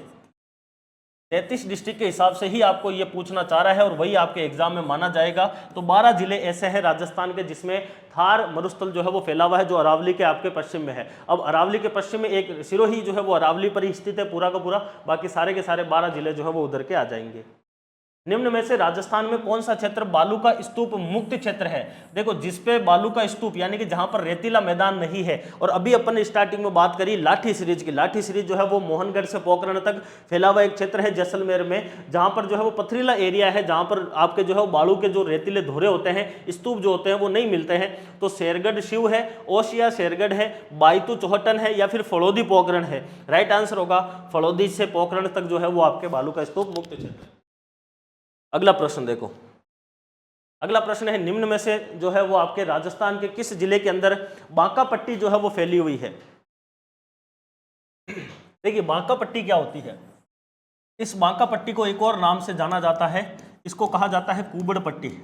Speaker 1: 33 डिस्ट्रिक्ट के हिसाब से ही आपको ये पूछना चाह रहा है और वही आपके एग्जाम में माना जाएगा। तो 12 जिले ऐसे हैं राजस्थान के जिसमें थार मरुस्थल जो है वो फैला हुआ है, जो अरावली के आपके पश्चिम में है। अब अरावली के पश्चिम में एक सिरोही जो है वो अरावली पर ही स्थित है पूरा का पूरा, बाकी सारे के सारे 12 जिले जो है वो उधर के आ जाएंगे। निम्न में से राजस्थान में कौन सा क्षेत्र बालू का स्तूप मुक्त क्षेत्र है? देखो, जिसपे बालू का स्तूप यानी कि जहां पर रेतीला मैदान नहीं है। और अभी अपन ने स्टार्टिंग में बात करी लाठी सीरीज की। लाठी सीरीज जो है वो मोहनगढ़ से पोखरण तक फैला हुआ एक क्षेत्र है जैसलमेर में, जहां पर जो है वो पथरीला एरिया है, जहां पर आपके जो है बालू के जो रेतीले धोरे होते हैं, स्तूप जो होते हैं वो नहीं मिलते हैं। तो शेरगढ़ शिव है, ओसिया शेरगढ़ है, बायतू चौहटन है, या फिर फलोदी पोखरण है। राइट आंसर होगा फलोदी से पोखरण तक जो है वो आपके बालू का स्तूप मुक्त क्षेत्र है। अगला प्रश्न देखो, अगला प्रश्न है निम्न में से जो है वो आपके राजस्थान के किस जिले के अंदर बांका पट्टी जो है वो फैली हुई है? देखिए, बांका पट्टी क्या होती है? इस बांका पट्टी को एक और नाम से जाना जाता है, इसको कहा जाता है कुबड़ पट्टी।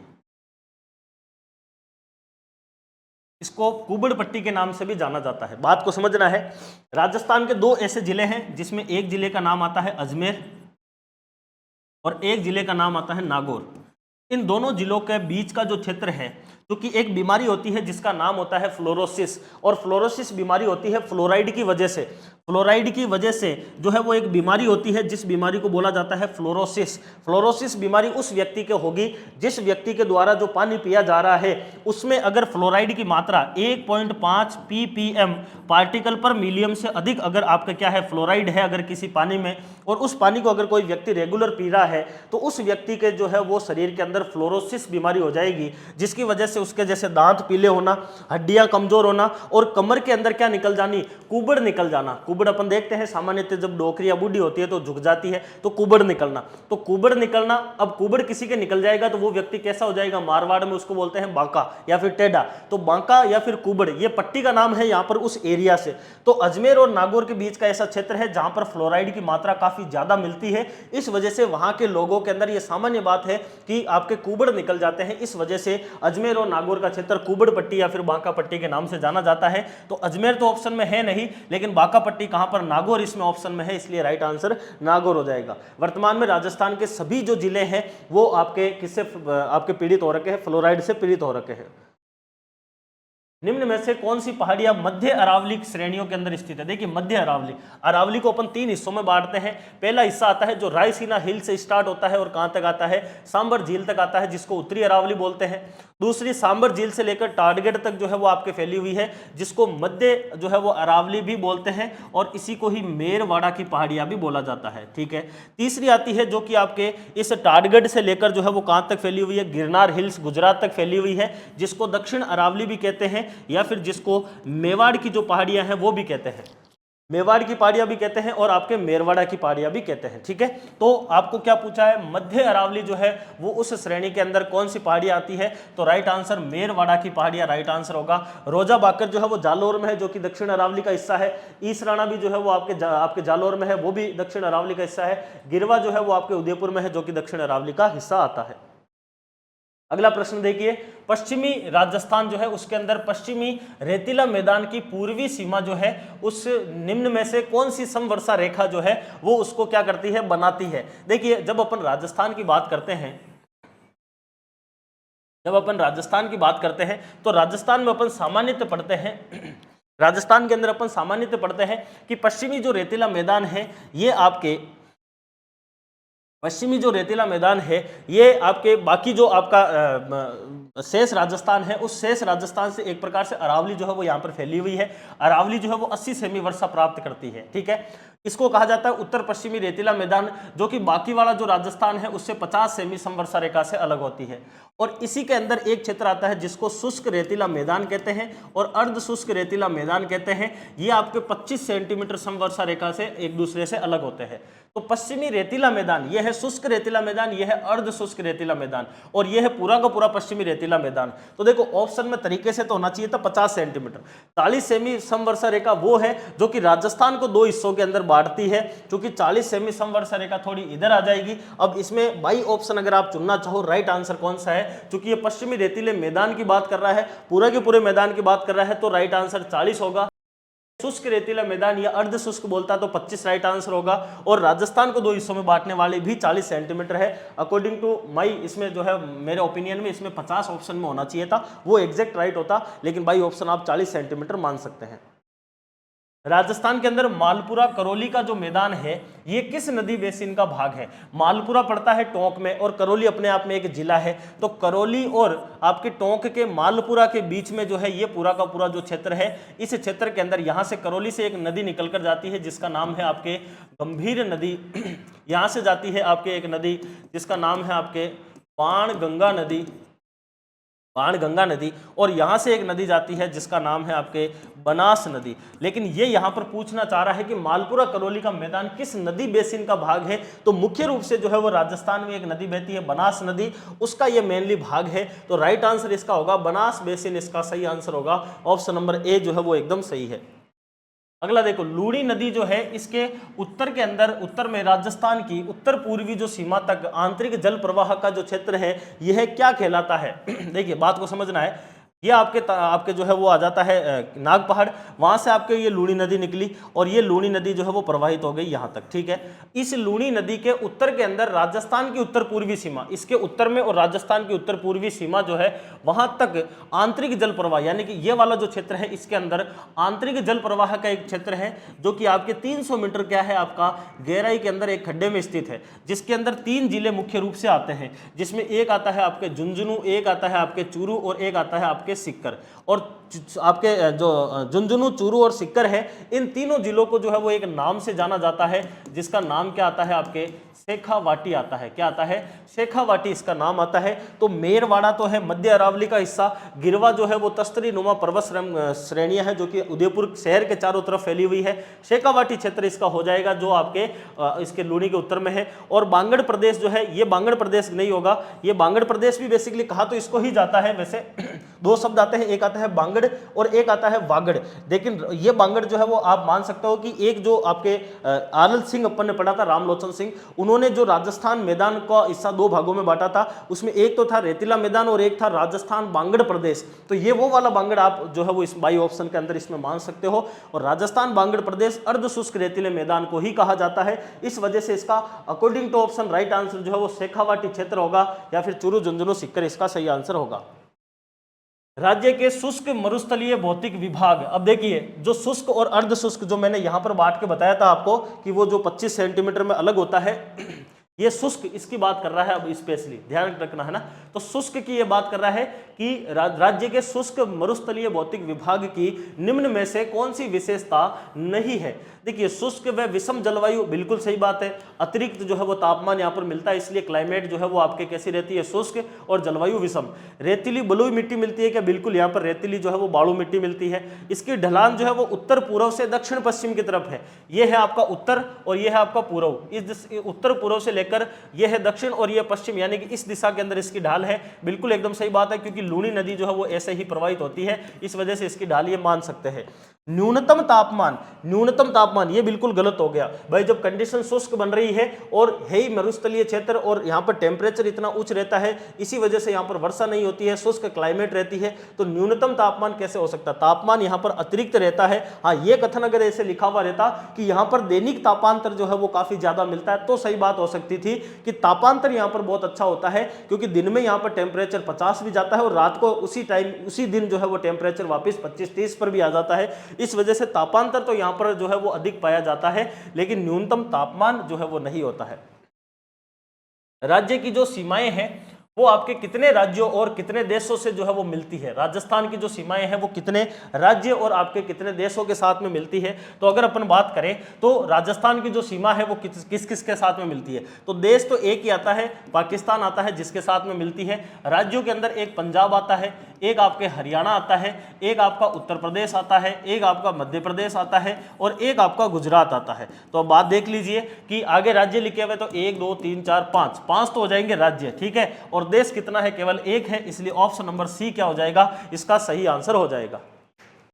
Speaker 1: इसको कुबड़ पट्टी के नाम से भी जाना जाता है। बात को समझना है, राजस्थान के दो ऐसे जिले हैं जिसमें एक जिले का नाम आता है अजमेर और एक जिले का नाम आता है नागौर। इन दोनों जिलों के बीच का जो क्षेत्र है, क्योंकि एक बीमारी होती है जिसका नाम होता है फ्लोरोसिस, और फ्लोरोसिस बीमारी होती है फ्लोराइड की वजह से। फ्लोराइड की वजह से जो है वो एक बीमारी होती है जिस बीमारी को बोला जाता है फ्लोरोसिस। फ्लोरोसिस बीमारी उस व्यक्ति के होगी जिस व्यक्ति के द्वारा जो पानी पिया जा रहा है उसमें अगर फ्लोराइड की मात्रा 1.5 ppm पार्टिकल पर मिलियन से अधिक अगर आपका क्या है फ्लोराइड है अगर किसी पानी में, और उस पानी को अगर कोई व्यक्ति रेगुलर पी रहा है, तो उस व्यक्ति के जो है वो शरीर के अंदर फ्लोरोसिस बीमारी हो जाएगी, जिसकी वजह से उसके जैसे दांत पीले होना, हड्डियां कमजोर होना और कमर के अंदर क्या निकल जानी, कुबड़ निकल जाना। कुबड़ अपन देखते हैं सामान्यतः जब डोकरी या बूढ़ी होती है तो झुक जाती है, तो कुबड़ निकलना। तो कुबड़ निकलना, अब कुबड़ किसी के निकल जाएगा तो वो व्यक्ति कैसा हो जाएगा? मारवाड़ में उसको बोलते हैं बांका या फिर टेढ़ा। तो बांका या फिर कुबड़ ये पट्टी का नाम है यहाँ पर उस एरिया से। तो अजमेर और नागौर के बीच का ऐसा क्षेत्र है जहां पर फ्लोराइड की मात्रा काफी ज्यादा मिलती है। इस वजह से वहां के लोगों के अंदर यह सामान्य बात है कि आपके कुबड़ निकल जाते हैं। इस वजह से अजमेर और नागौर का क्षेत्र कुबड़ पट्टी या फिर बांका पट्टी के नाम से जाना जाता है। तो अजमेर तो ऑप्शन में है नहीं, लेकिन बांका पट्टी कहां पर? नागौर इसमें ऑप्शन में है, इसलिए राइट आंसर नागौर हो जाएगा। वर्तमान में राजस्थान के सभी जो जिले हैं वो आपके किससे आपके पीड़ित हो रखे हैं? फ्लोराइड से पीड़ित हो रखे हैं। निम्न में से कौन सी पहाड़ियां मध्य अरावली श्रेणियों के अंदर स्थित है? देखिए, मध्य अरावली, अरावली को अपन 3 हिस्सों में बांटते हैं। पहला हिस्सा आता है जो रायसीना हिल से स्टार्ट होता है और कहां तक आता है? सांबर झील तक आता है, जिसको उत्तरी अरावली बोलते हैं। दूसरी सांबर झील से लेकर टाटगढ़ तक जो है वो आपके फैली हुई है, जिसको मध्य जो है वो अरावली भी बोलते हैं, और इसी को ही मेरवाड़ा की पहाड़ियां भी बोला जाता है। ठीक है। तीसरी आती है जो कि आपके इस टाटगढ़ से लेकर जो है वो कहां तक फैली हुई है? गिरनार हिल्स गुजरात तक फैली हुई है, जिसको दक्षिण अरावली भी कहते हैं, या फिर जिसको मेवाड़ की जो पहाड़ियां हैं वो भी कहते हैं। मेवाड़ की पहाड़ियां भी कहते हैं और आपके मेरवाड़ा की पहाड़ियां भी कहते हैं। ठीक है। तो आपको क्या पूछा है? मध्य अरावली जो है वो उस श्रेणी के अंदर कौन सी पहाड़ियां आती है? तो राइट आंसर मेरवाड़ा की पहाड़ियां राइट आंसर होगा। रोजा बाकर जो है वो जालोर में है, जो कि दक्षिण अरावली का हिस्सा है। ईसराणा भी जो है वो आपके जालोर में है, वो भी दक्षिण अरावली का हिस्सा है। गिरवा जो है वो आपके उदयपुर में है, जो कि दक्षिण अरावली का हिस्सा आता है। अगला प्रश्न देखिए, पश्चिमी राजस्थान जो है उसके अंदर पश्चिमी रेतीला मैदान की पूर्वी सीमा जो है उस निम्न में से कौन सी समवर्षा रेखा जो है वो उसको क्या करती है? बनाती है। देखिए, जब अपन राजस्थान की बात करते हैं, तो राजस्थान में अपन सामान्यतः पढ़ते हैं राजस्थान के अंदर अपन सामान्यतः पढ़ते हैं कि पश्चिमी जो रेतीला मैदान है ये आपके बाकी जो आपका शेष राजस्थान है, उस शेष राजस्थान से एक प्रकार से अरावली जो है वो यहाँ पर फैली हुई है। अरावली जो है वो 80 सेमी वर्षा प्राप्त करती है। ठीक है। इसको कहा जाता है उत्तर पश्चिमी रेतीला मैदान, जो कि बाकी वाला जो राजस्थान है उससे 50 सेमी समवर्षा रेखा से अलग होती है। और इसी के अंदर एक क्षेत्र आता है जिसको शुष्क रेतीला मैदान कहते हैं और अर्ध शुष्क रेतीला मैदान कहते हैं। ये आपके 25 सेंटीमीटर समवर्षा रेखा से एक दूसरे से अलग होते हैं। तो पश्चिमी रेतीला मैदान यह है शुष्क रेतीला मैदान, यह है अर्ध शुष्क रेतीला मैदान, और यह है पूरा का पूरा पश्चिमी रेतीला मैदान। तो देखो, ऑप्शन में तरीके से तो होना चाहिए था 50 सेंटीमीटर। 40 सेमी समवर्षा रेखा वो है जो कि राजस्थान को 2 हिस्सों के अंदर बांटती है, क्योंकि 40 सेमी समवर्षा रेखा थोड़ी इधर आ जाएगी। अब इसमें बाई ऑप्शन अगर आप चुनना चाहो, राइट आंसर कौन सा है? क्योंकि ये पश्चिमी रेतीले मैदान की बात कर रहा है, पूरा के पूरे मैदान की बात कर रहा है, तो राइट आंसर 40 होगा। शुष्क रेतीला मैदान या अर्ध शुष्क बोलता तो 25 राइट आंसर होगा। और राजस्थान को 2 हिस्सों में बांटने वाले भी 40 सेंटीमीटर है। अकॉर्डिंग टू माई, इसमें जो है मेरे ओपिनियन में इसमें 50 ऑप्शन में होना चाहिए था, वो एग्जैक्ट राइट होता, लेकिन बाई ऑप्शन आप 40 सेंटीमीटर मान सकते हैं। राजस्थान के अंदर मालपुरा करौली का जो मैदान है ये किस नदी बेसिन का भाग है? मालपुरा पड़ता है टोंक में और करौली अपने आप में एक जिला है। तो करौली और आपके टोंक के मालपुरा के बीच में जो है ये पूरा का पूरा जो क्षेत्र है, इस क्षेत्र के अंदर यहाँ से करौली से एक नदी निकलकर जाती है जिसका नाम है आपके गंभीर नदी। यहाँ से जाती है आपके एक नदी जिसका नाम है आपके बाणगंगा नदी, बाणगंगा नदी। और यहाँ से एक नदी जाती है जिसका नाम है आपके बनास नदी। लेकिन ये यहाँ पर पूछना चाह रहा है कि मालपुरा करौली का मैदान किस नदी बेसिन का भाग है? तो मुख्य रूप से जो है वो राजस्थान में एक नदी बहती है बनास नदी, उसका ये मेनली भाग है। तो राइट आंसर इसका होगा बनास बेसिन, इसका सही आंसर होगा ऑप्शन नंबर ए जो है वो एकदम सही है। अगला देखो, लूणी नदी जो है इसके उत्तर के अंदर, उत्तर में राजस्थान की उत्तर पूर्वी जो सीमा तक आंतरिक जल प्रवाह का जो क्षेत्र है यह क्या कहलाता है? देखिए बात को समझना है। ये आपके जो है वो आ जाता है नाग पहाड़, वहां से आपके ये लूणी नदी निकली और ये लूणी नदी जो है वो प्रवाहित हो गई यहाँ तक, ठीक है। इस लूणी नदी के उत्तर के अंदर राजस्थान की उत्तर पूर्वी सीमा, इसके उत्तर में और राजस्थान की उत्तर पूर्वी सीमा जो है वहां तक आंतरिक जल प्रवाह, यानी कि ये वाला जो क्षेत्र है इसके अंदर आंतरिक जल प्रवाह का एक क्षेत्र है जो कि आपके 300 मीटर क्या है आपका गहराई के अंदर एक खड्डे में स्थित है, जिसके अंदर 3 जिले मुख्य रूप से आते हैं, जिसमें एक आता है आपके झुंझुनू, एक आता है आपके चूरू और एक आता है आपके सिक्कर। और आपके जो झुंझुनू, चूरू और सिक्कर है, इन तीनों जिलों को जो है वो एक नाम से जाना जाता है जिसका नाम क्या आता है आपके शेखावाटी आता है। क्या आता है? शेखावाटी इसका नाम आता है। तो मेरवाड़ा तो है मध्य अरावली का हिस्सा, गिरवा जो है वो तस्तरी नुमा पर्वत श्रेणियां है जो कि उदयपुर शहर के चारों तरफ फैली हुई है। शेखावाटी क्षेत्र इसका हो जाएगा जो आपके इसके लूणी के उत्तर में है। और बांगड़ प्रदेश जो है ये बांगड़ प्रदेश नहीं होगा, ये बांगड़ प्रदेश भी बेसिकली कहा तो इसको ही जाता है। वैसे दो शब्द आते हैं, एक आता है बांगड़ और एक आता है वागड़। लेकिन ये बांगड़ जो है वो आप मान सकते हो कि एक जो आपके आनंद सिंह अपन ने पढ़ा था, रामलोचन सिंह, उन्होंने जो राजस्थान मैदान का हिस्सा 2 भागों में बांटा था, उसमें एक तो था रेतीला मैदान और एक था राजस्थान बांगड़ प्रदेश। तो ये वो वाला बांगड़ आप जो है वो इस बाई ऑप्शन के अंदर इसमें मान सकते हो। और राजस्थान बांगड़ प्रदेश अर्ध शुष्क रेतीले मैदान को ही कहा जाता है। इस वजह से इसका according to option right answer जो है वो शेखावाटी क्षेत्र होगा या फिर चूरू, झुंझुनू, सिक्कर इसका सही आंसर होगा। राज्य के शुष्क मरुस्थलीय भौतिक विभाग, अब देखिए जो शुष्क और अर्ध शुष्क जो मैंने यहां पर बांट के बताया था आपको कि वो जो 25 सेंटीमीटर में अलग होता है, ये शुष्क इसकी बात कर रहा है। अब स्पेशली ध्यान रखना है ना, तो शुष्क की ये बात कर रहा है कि राज्य के शुष्क मरुस्थलीय भौतिक विभाग की निम्न में से कौन सी विशेषता नहीं है? देखिए शुष्क व विषम जलवायु, बिल्कुल सही बात है। अतिरिक्त जो है वो तापमान यहाँ पर मिलता है, इसलिए क्लाइमेट जो है वो आपके कैसी रहती है? शुष्क और जलवायु विषम। रेतीली बलुई मिट्टी मिलती है क्या? बिल्कुल, यहाँ पर रेतीली जो है वो बालू मिट्टी मिलती है। इसकी ढलान जो है वो उत्तर पूर्व से दक्षिण पश्चिम की तरफ है। ये है आपका उत्तर और ये है आपका पूर्व। इस उत्तर पूर्व से लेकर ये है दक्षिण और ये पश्चिम, यानी कि इस दिशा के अंदर इसकी ढाल है। बिल्कुल एकदम सही बात है, क्योंकि लूणी नदी जो है वो ऐसे ही प्रवाहित होती है, इस वजह से इसकी ढाल ये मान सकते हैं। न्यूनतम तापमान ये बिल्कुल गलत हो गया भाई। जब कंडीशन शुष्क बन रही है और है ही मरुस्थलीय क्षेत्र और यहाँ पर टेम्परेचर इतना उच्च रहता है, इसी वजह से यहाँ पर वर्षा नहीं होती है, शुष्क क्लाइमेट रहती है, तो न्यूनतम तापमान कैसे हो सकता? तापमान यहाँ पर अतिरिक्त रहता है। हाँ, ये कथन अगर ऐसे लिखा हुआ रहता कि यहाँ पर दैनिक तापांतर जो है वो काफी ज्यादा मिलता है, तो सही बात हो सकती थी कि तापांतर यहाँ पर बहुत अच्छा होता है, क्योंकि दिन में यहाँ पर टेम्परेचर 50 भी जाता है और रात को उसी दिन जो है वो टेम्परेचर वापस 25-30 पर भी आ जाता है। इस वजह से तापांतर तो यहां पर जो है वो अधिक पाया जाता है, लेकिन न्यूनतम तापमान जो है वो नहीं होता है। राज्य की जो सीमाएं हैं वो आपके कितने राज्यों और कितने देशों से जो है वो मिलती है? राजस्थान की जो सीमाएं हैं वो कितने राज्य और आपके कितने देशों के साथ में मिलती है? तो अगर अपन बात करें तो राजस्थान की जो सीमा है वो किस किस के साथ में मिलती है? तो देश तो एक ही आता है, पाकिस्तान आता है जिसके साथ में मिलती है। राज्यों के अंदर एक पंजाब आता है, एक आपके हरियाणा आता है, एक आपका उत्तर प्रदेश आता है, एक आपका मध्य प्रदेश आता है और एक आपका गुजरात आता है। तो अब बात देख लीजिए कि आगे राज्य लिखे हुए तो 1 2 3 4 5 तो हो जाएंगे राज्य, ठीक है। और देश कितना है? केवल एक है, इसलिए ऑप्शन नंबर सी क्या हो जाएगा? इसका सही आंसर हो जाएगा।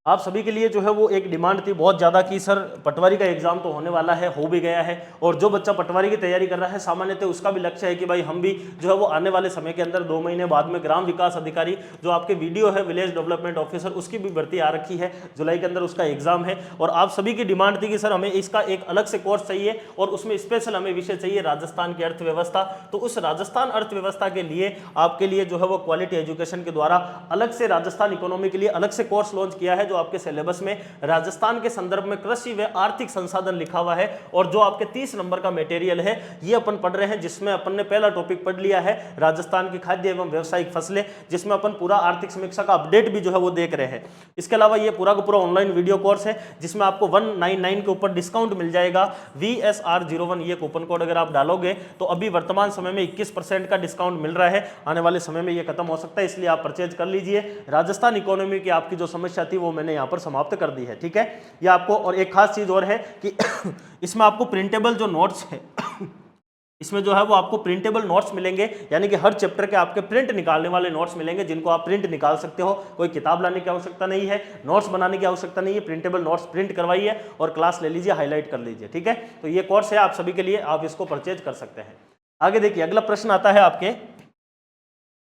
Speaker 1: आप सभी के लिए जो है वो एक डिमांड थी बहुत ज़्यादा कि सर पटवारी का एग्जाम तो होने वाला है, हो भी गया है, और जो बच्चा पटवारी की तैयारी कर रहा है सामान्यतः उसका भी लक्ष्य है कि भाई हम भी जो है वो आने वाले समय के अंदर 2 महीने बाद में ग्राम विकास अधिकारी जो आपके वीडियो है विलेज डेवलपमेंट ऑफिसर, उसकी भी भर्ती आ रखी है, जुलाई के अंदर उसका एग्जाम है। और आप सभी की डिमांड थी कि सर हमें इसका एक अलग से कोर्स चाहिए और उसमें स्पेशल हमें विषय चाहिए राजस्थान की अर्थव्यवस्था। तो उस राजस्थान अर्थव्यवस्था के लिए आपके लिए जो है वो क्वालिटी एजुकेशन के द्वारा अलग से राजस्थान इकोनॉमी के लिए अलग से कोर्स लॉन्च किया है, जो जो आपके सिलेबस में राजस्थान के संदर्भ में कृषि व आर्थिक संसाधन लिखा हुआ है, और जो आपके 30 नंबर का मटेरियल है ये अपन पढ़ रहे हैं, जिसमें अपन ने पहला टॉपिक पढ़ लिया है राजस्थान की खाद्य एवं व्यावसायिक फसलें, जिसमें अपन पूरा आर्थिक समीक्षा का अपडेट भी जो है वो देख रहे हैं। इसके अलावा ये पूरा का पूरा ऑनलाइन वीडियो कोर्स है जिसमें आपको 199 के ऊपर डिस्काउंट मिल जाएगा। VSR01 ये कूपन कोड अगर आप डालोगे तो अभी वर्तमान समय में 21% का डिस्काउंट मिल रहा है, आने वाले समय में ये खत्म हो सकता है, इसलिए आप परचेज कर लीजिए। राजस्थान इकोनॉमी की आपकी जो समस्या थी वो मैंने यहाँ पर समाप्त कर दी है, ठीक है। ये आपको, और एक खास चीज और है कि इसमें आपको प्रिंटेबल जो नोट्स है इसमें जो है वो आपको प्रिंटेबल नोट्स मिलेंगे, यानी कि हर चैप्टर के आपके प्रिंट निकालने वाले नोट्स मिलेंगे जिनको आप प्रिंट निकाल सकते हो। कोई किताब लाने की आवश्यकता नहीं है, नोट्स बनाने की आवश्यकता नहीं है, प्रिंटेबल नोट्स प्रिंट करवाइए और क्लास ले लीजिए, हाईलाइट कर लीजिए, ठीक है। तो ये कोर्स है आप सभी के लिए, आप इसको परचेज कर सकते हैं। आगे देखिए, अगला प्रश्न आता है आपके,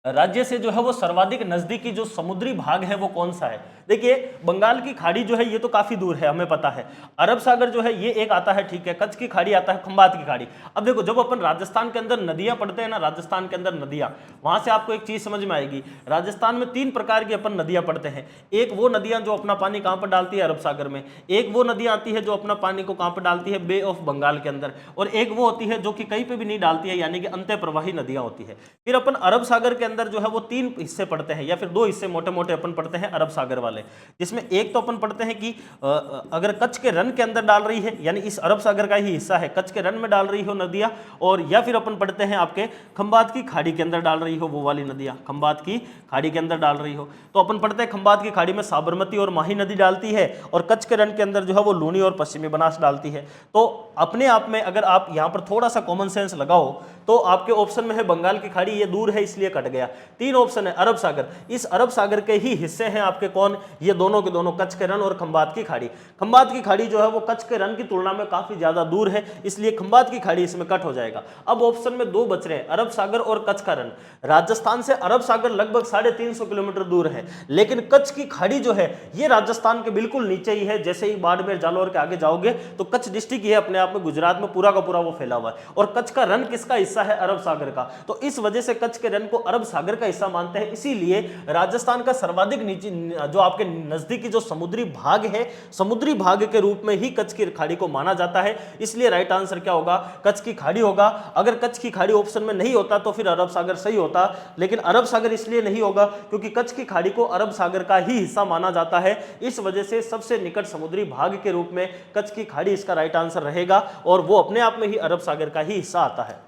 Speaker 1: राज्य से जो है वो सर्वाधिक नजदीकी जो समुद्री भाग है वो कौन सा है। देखिए, बंगाल की खाड़ी जो है ये तो काफी दूर है, हमें पता है। अरब सागर जो है ये एक आता है, ठीक है। कच्छ की खाड़ी आता है, खंबात की खाड़ी। अब देखो, जब अपन राजस्थान के अंदर नदियां पढ़ते हैं ना, राजस्थान के अंदर नदियां, वहां से आपको एक चीज समझ में आएगी। राजस्थान में 3 प्रकार की अपन नदियां पढ़ते हैं। एक वो नदियां जो अपना पानी कहां पर डालती है, अरब सागर में। एक वो नदियां आती है जो अपना पानी को कहां पर डालती है, बे ऑफ बंगाल के अंदर। और एक वो होती है जो कि कहीं पे भी नहीं डालती है, यानी कि अंत्य प्रवाही नदियां होती है। फिर अपन अरब सागर के अंदर जो है वो 3 हिस्से पढ़ते हैं, या फिर 2 हिस्से मोटे मोटे अपन पढ़ते हैं अरब सागर वाले, जिसमें एक तो अपन पढ़ते हैं कि अगर कच्छ के रन के अंदर डाल रही है, यानी इस अरब सागर का ही हिस्सा है, कच्छ के रन में डाल रही हो नदियां, और या फिर अपन पढ़ते हैं आपके खंबात की खाड़ी के अंदर डाल रही हो वो वाली नदियां, खंबात की खाड़ी के अंदर डाल रही हो। तो अपन पढ़ते हैं खंबात की खाड़ी में साबरमती और माही नदी डालती है, और कच्छ के रन के अंदर जो है वो लूनी और पश्चिमी बनास डालती है। तो अपने आप में अगर आप यहाँ पर थोड़ा सा कॉमन सेंस लगाओ तो आपके ऑप्शन में है बंगाल की खाड़ी, ये दूर है इसलिए कट गया। 3 ऑप्शन है अरब सागर, इस अरब सागर के ही हिस्से हैं आपके कौन, ये दोनों के दोनों, कच्छ के रन और खंबात की खाड़ी। खंबात की खाड़ी जो है वो कच्छ के रन की तुलना में काफी ज्यादा दूर है, इसलिए खंबात की खाड़ी इसमें कट हो जाएगा। अब ऑप्शन में 2 बच रहे हैं, अरब सागर और कच्छ का रन। राजस्थान से अरब सागर लगभग 350 किलोमीटर दूर है, लेकिन कच्छ की खाड़ी जो है ये राजस्थान के बिल्कुल नीचे ही है। जैसे ही बाड़मेर जालौर के आगे जाओगे तो कच्छ डिस्ट्रिक्ट ही है अपने आप में, गुजरात में पूरा का पूरा वो फैला हुआ है। और कच्छ का रन किसका हिस्सा है, अरब सागर का। तो इस वजह से कच्छ के रन को अरब सागर का हिस्सा मानते हैं, इसीलिए राजस्थान का सर्वाधिक नीचे जो आपके नजदीकी जो समुद्री भाग है, समुद्री भाग के रूप में ही कच्छ की खाड़ी को माना जाता है। इसलिए राइट आंसर क्या होगा, कच्छ की खाड़ी होगा। अगर कच्छ की खाड़ी ऑप्शन में नहीं होता तो फिर अरब सागर सही होता, लेकिन अरब सागर इसलिए नहीं होगा क्योंकि कच्छ की खाड़ी को अरब सागर का ही हिस्सा माना जाता है। इस वजह से सबसे निकट समुद्री भाग के रूप में कच्छ की खाड़ी इसका राइट आंसर रहेगा, और वो अपने आप में ही अरब सागर का ही हिस्सा आता है।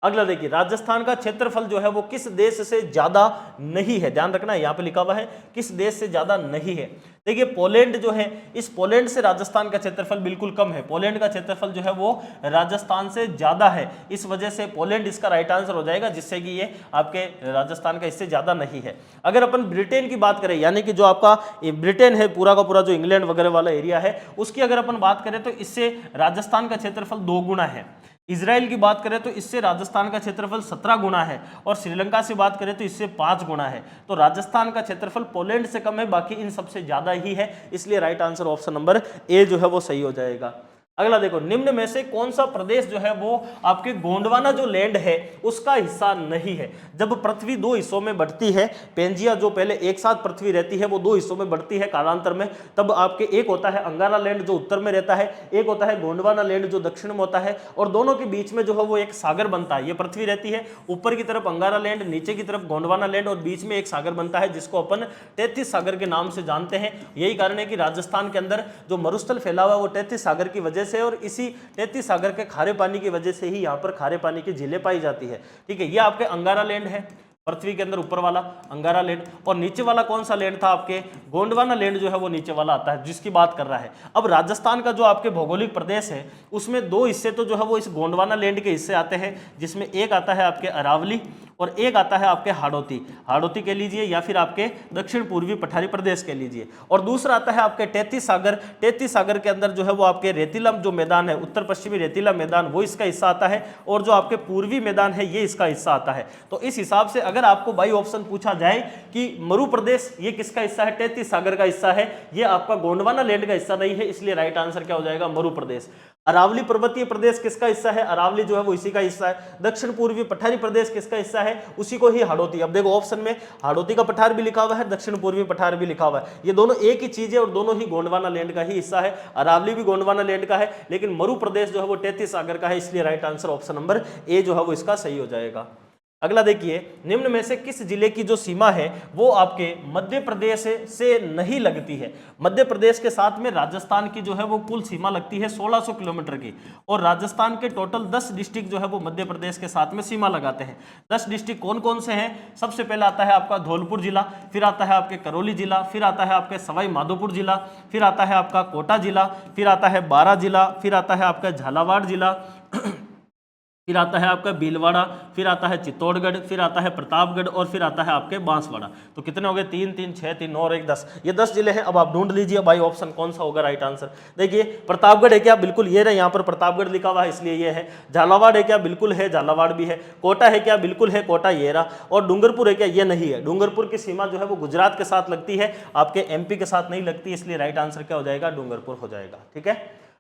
Speaker 1: अगला देखिए, राजस्थान का क्षेत्रफल जो है वो किस देश से ज्यादा नहीं है। ध्यान रखना, यहाँ पे लिखा हुआ है किस देश से ज्यादा नहीं है। देखिए, पोलैंड जो है, इस पोलैंड से राजस्थान का क्षेत्रफल बिल्कुल कम है। पोलैंड का क्षेत्रफल जो है वो राजस्थान से ज्यादा है, इस वजह से पोलैंड इसका राइट आंसर हो जाएगा, जिससे कि ये आपके राजस्थान का इससे ज्यादा नहीं है। अगर अपन ब्रिटेन की बात करें, यानी कि जो आपका ब्रिटेन है पूरा का पूरा, जो इंग्लैंड वगैरह वाला एरिया है, उसकी अगर अपन बात करें तो इससे राजस्थान का क्षेत्रफल 2 गुना है। इजराइल की बात करें तो इससे राजस्थान का क्षेत्रफल 17 गुना है, और श्रीलंका से बात करें तो इससे 5 गुना है। तो राजस्थान का क्षेत्रफल पोलैंड से कम है, बाकी इन सबसे ज्यादा ही है, इसलिए right answer option number A जो है वो सही हो जाएगा। अगला देखो, निम्न में से कौन सा प्रदेश जो है वो आपके गोंडवाना जो लैंड है उसका हिस्सा नहीं है। जब पृथ्वी 2 हिस्सों में बढ़ती है, पेंजिया जो पहले एक साथ पृथ्वी रहती है वो 2 हिस्सों में बढ़ती है कालांतर में, तब आपके एक होता है अंगारा लैंड जो उत्तर में रहता है, एक होता है गोंडवाना लैंड जो दक्षिण में होता है, और दोनों के बीच में जो है वो एक सागर बनता है। ये पृथ्वी रहती है, ऊपर की तरफ अंगारा लैंड, नीचे की तरफ गोंडवाना लैंड, और बीच में एक सागर बनता है जिसको अपन 33 सागर के नाम से जानते हैं। यही कारण है कि राजस्थान के अंदर जो मरुस्थल फैला हुआ है वो 33 सागर की वजह से, और इसी 33 सागर के खारे पानी की वजह से ही यहाँ पर खारे पानी की झीलें पाई जाती है। ठीक है, ये आपके अंगारा लैंड है, पृथ्वी के अंदर ऊपर वाला अंगारा लैंड, और नीचे वाला कौन सा लैंड था आपके, गोंडवाना लैंड जो है वो नीचे वाला आता है, जिसकी बात कर रहा है। अब राजस्थान का जो आपके भौगोलिक प्रदेश है उसमें 2 हिस्से तो जो है वो इस गोंडवाना लैंड के हिस्से आते हैं, जिसमें एक आता है आपके अरावली और एक आता है आपके हाड़ौती, हाड़ौती कह लीजिए, या फिर आपके दक्षिण पूर्वी पठारी प्रदेश कह लीजिए, और दूसरा आता है आपके 33 सागर। 33 सागर के अंदर जो है वो आपके रेतीला जो मैदान है, उत्तर पश्चिमी रेतीला मैदान, वो इसका हिस्सा आता है, और जो आपके पूर्वी मैदान है ये इसका हिस्सा आता है। तो इस हिसाब से अगर आपको बाई ऑप्शन पूछा जाए कि मरु प्रदेश ये किसका हिस्सा है, 33 सागर का हिस्सा है, ये आपका गोंडवाना लैंड का हिस्सा नहीं है, इसलिए राइट आंसर क्या हो जाएगा, मरु प्रदेश। अरावली पर्वतीय प्रदेश किसका हिस्सा है? अरावली जो है वो इसी का हिस्सा है। दक्षिण पूर्वी पठारी प्रदेश किसका हिस्सा है? उसी को ही हाड़ौती। अब देखो ऑप्शन में हाड़ौती का पठार भी लिखा हुआ है, दक्षिण पूर्वी पठार भी लिखा हुआ है। ये दोनों एक ही चीज है और दोनों ही गोंडवाना लैंड का ही हिस्सा है। अरावली भी गोंडवाना लैंड का है, लेकिन मरु प्रदेश जो है वो 33 सागर का है, इसलिए right answer option number A जो है वो इसका सही हो जाएगा। अगला देखिए, निम्न में से किस जिले की जो सीमा है वो आपके मध्य प्रदेश से नहीं लगती है? मध्य प्रदेश के साथ में राजस्थान की जो है वो कुल सीमा लगती है 1600 किलोमीटर की, और राजस्थान के टोटल 10 डिस्ट्रिक्ट जो है वो मध्य प्रदेश के साथ में सीमा लगाते हैं। 10 डिस्ट्रिक्ट कौन कौन से हैं? सबसे पहले आता है आपका धौलपुर जिला, फिर आता है आपके करौली जिला, फिर आता है आपके सवाई माधोपुर जिला, फिर आता है आपका कोटा जिला, फिर आता है बारां जिला, फिर आता है आपका झालावाड़ जिला, फिर आता है आपका भीलवाड़ा, फिर आता है चित्तौड़गढ़, फिर आता है प्रतापगढ़, और फिर आता है आपके बांसवाड़ा। तो कितने हो गए? 3 3 6 3 9 और 1 10। ये 10 जिले हैं। अब आप ढूंढ लीजिए भाई ऑप्शन कौन सा होगा राइट आंसर। देखिए प्रतापगढ़ है क्या? बिल्कुल ये रहे, यहाँ पर प्रतापगढ़ लिखा हुआ है इसलिए ये है। झालावाड़ है क्या? बिल्कुल है, झालावाड़ भी है। कोटा है क्या? बिल्कुल है, कोटा ये रहा। और डूंगरपुर है क्या? ये नहीं है। डूंगरपुर की सीमा जो है वो गुजरात के साथ लगती है, आपके एमपी के साथ नहीं लगती, इसलिए राइट आंसर क्या हो जाएगा? डूंगरपुर हो जाएगा। ठीक है,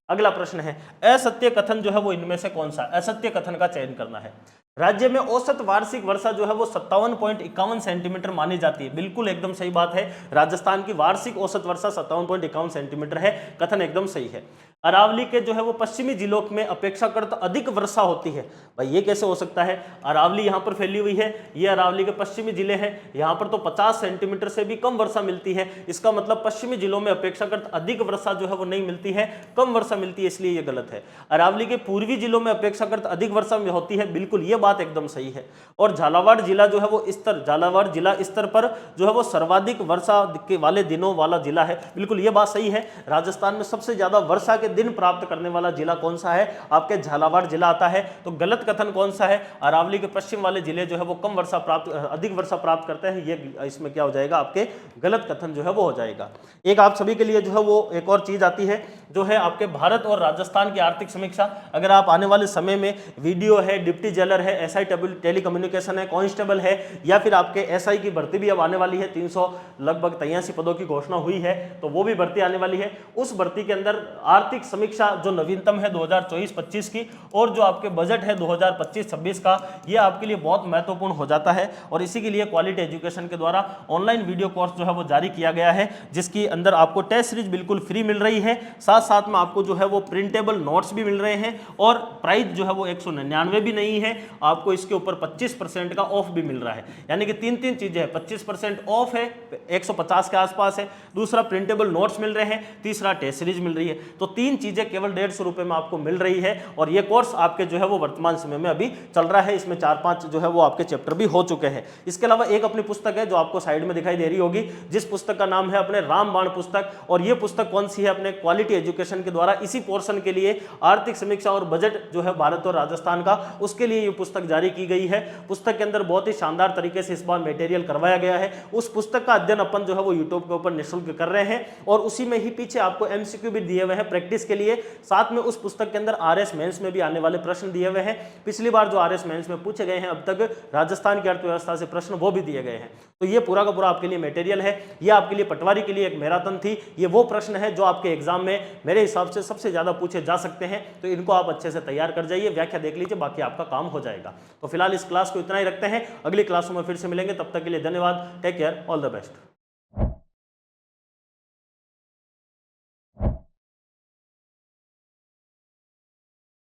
Speaker 1: अगला प्रश्न है, असत्य कथन जो है वो इनमें से कौन सा? असत्य कथन का चयन करना है। राज्य में औसत वार्षिक वर्षा जो है वो 57.51 सेंटीमीटर मानी जाती है। बिल्कुल एकदम सही बात है, राजस्थान की वार्षिक औसत वर्षा 57.51 सेंटीमीटर है। कथन एकदम सही है। अरावली के जो है वो पश्चिमी जिलों में अपेक्षाकृत अधिक वर्षा होती है। भाई ये कैसे हो सकता है? अरावली यहाँ पर फैली हुई है, ये अरावली के पश्चिमी जिले हैं, यहाँ पर तो 50 सेंटीमीटर से भी कम वर्षा मिलती है। इसका मतलब पश्चिमी जिलों में अपेक्षाकृत अधिक वर्षा जो है वो नहीं मिलती है, कम वर्षा मिलती है, इसलिए ये गलत है। अरावली के पूर्वी जिलों में अपेक्षाकृत अधिक वर्षा होती है, बिल्कुल ये बात एकदम सही है। और झालावाड़ जिला जो है वो स्तर, झालावाड़ जिला स्तर पर जो है वो सर्वाधिक वर्षा के वाले दिनों वाला जिला है, बिल्कुल ये बात सही है। राजस्थान में सबसे ज्यादा वर्षा के दिन प्राप्त करने वाला जिला कौन सा है? आपके झालावाड़ जिला आता है। तो गलत कथन कौन सा है? अरावली के पश्चिम वाले जिले जो है वो कम वर्षा प्राप्त, अधिक वर्षा प्राप्त करते हैं, ये इसमें क्या हो जाएगा? आपके गलत कथन जो है वो हो जाएगा। एक आप सभी के लिए जो है वो एक और चीज आती है, जो है आपके भारत और राजस्थान की आर्थिक समीक्षा। अगर आप आने वाले समय में वीडियो है, डिप्टी जेलर है, एसआई टेलीकम्युनिकेशन है, कांस्टेबल है, या फिर आपके एसआई की भर्ती भी अब आने वाली है, 300 लगभग 83 पदों की घोषणा हुई है, तो वो भी भर्ती आने वाली है। उस भर्ती के अंदर आर्थिक समीक्षा जो नवीनतम है 2024-25 की, और जो आपके बजट है 2025-26 का, ये आपके लिए बहुत महत्वपूर्ण हो जाता है। और इसी के लिए क्वालिटी एजुकेशन के द्वारा ऑनलाइन वीडियो कोर्स जो है वो जारी किया गया है, जिसकी अंदर आपको टेस्ट सीरीज बिल्कुल फ्री मिल रही है, साथ साथ में आपको जो है वो प्रिंटेबल नोट्स भी मिल रहे हैं, और प्राइस जो है वो 199 भी नहीं है, आपको इसके ऊपर 25% का ऑफ भी मिल रहा है। यानी कि तीन चीजें हैं, 25% ऑफ है, 150 के आसपास है, दूसरा प्रिंटेबल नोट्स मिल रहे हैं, तीसरा टेस्ट सीरीज मिल रही है। तो 3 चीजें केवल 150 रुपए में आपको मिल रही है। और ये कोर्स आपके जो है वो वर्तमान समय में अभी चल रहा है, इसमें 4-5 जो है वो आपके चैप्टर भी हो चुके हैं। इसके अलावा एक अपनी पुस्तक है जो आपको साइड में दिखाई दे रही होगी, जिस पुस्तक का नाम है अपने रामबाण पुस्तक। और ये पुस्तक कौन सी है? अपने क्वालिटी एजुकेशन के द्वारा इसी पोर्शन के लिए आर्थिक समीक्षा और बजट जो है भारत और राजस्थान का, उसके लिए ये पुस्तक जारी की गई है। पुस्तक के अंदर बहुत ही शानदार तरीके से इस बार मटेरियल करवाया गया है। उस पुस्तक का अध्ययन अपन जो है वो यूट्यूब के ऊपर निःशुल्क कर रहे हैं, और उसी में ही पीछे आपको एमसीक्यू भी दिए हुए हैं प्रैक्टिस के लिए। साथ में उस पुस्तक के अंदर आरएस मेंस में भी आने वाले प्रश्न दिए हुए हैं। पिछली बार जो आरएस मेंस में पूछे गए हैं अब तक राजस्थान की अर्थव्यवस्था से प्रश्न, वो भी दिए गए हैं। तो ये पूरा का पूरा आपके लिए मटेरियल है। ये आपके लिए पटवारी के लिए एक मैराथन थी। ये वो प्रश्न है जो आपके एग्जाम में मेरे हिसाब से सबसे ज्यादा पूछे जा सकते हैं, तो इनको आप अच्छे से तैयार कर जाइए, व्याख्या देख लीजिए, बाकी आपका काम हो जाएगा। तो फिलहाल इस क्लास को इतना ही रखते हैं, अगली क्लासों में फिर से मिलेंगे, तब तक के लिए धन्यवाद, take care, all the best.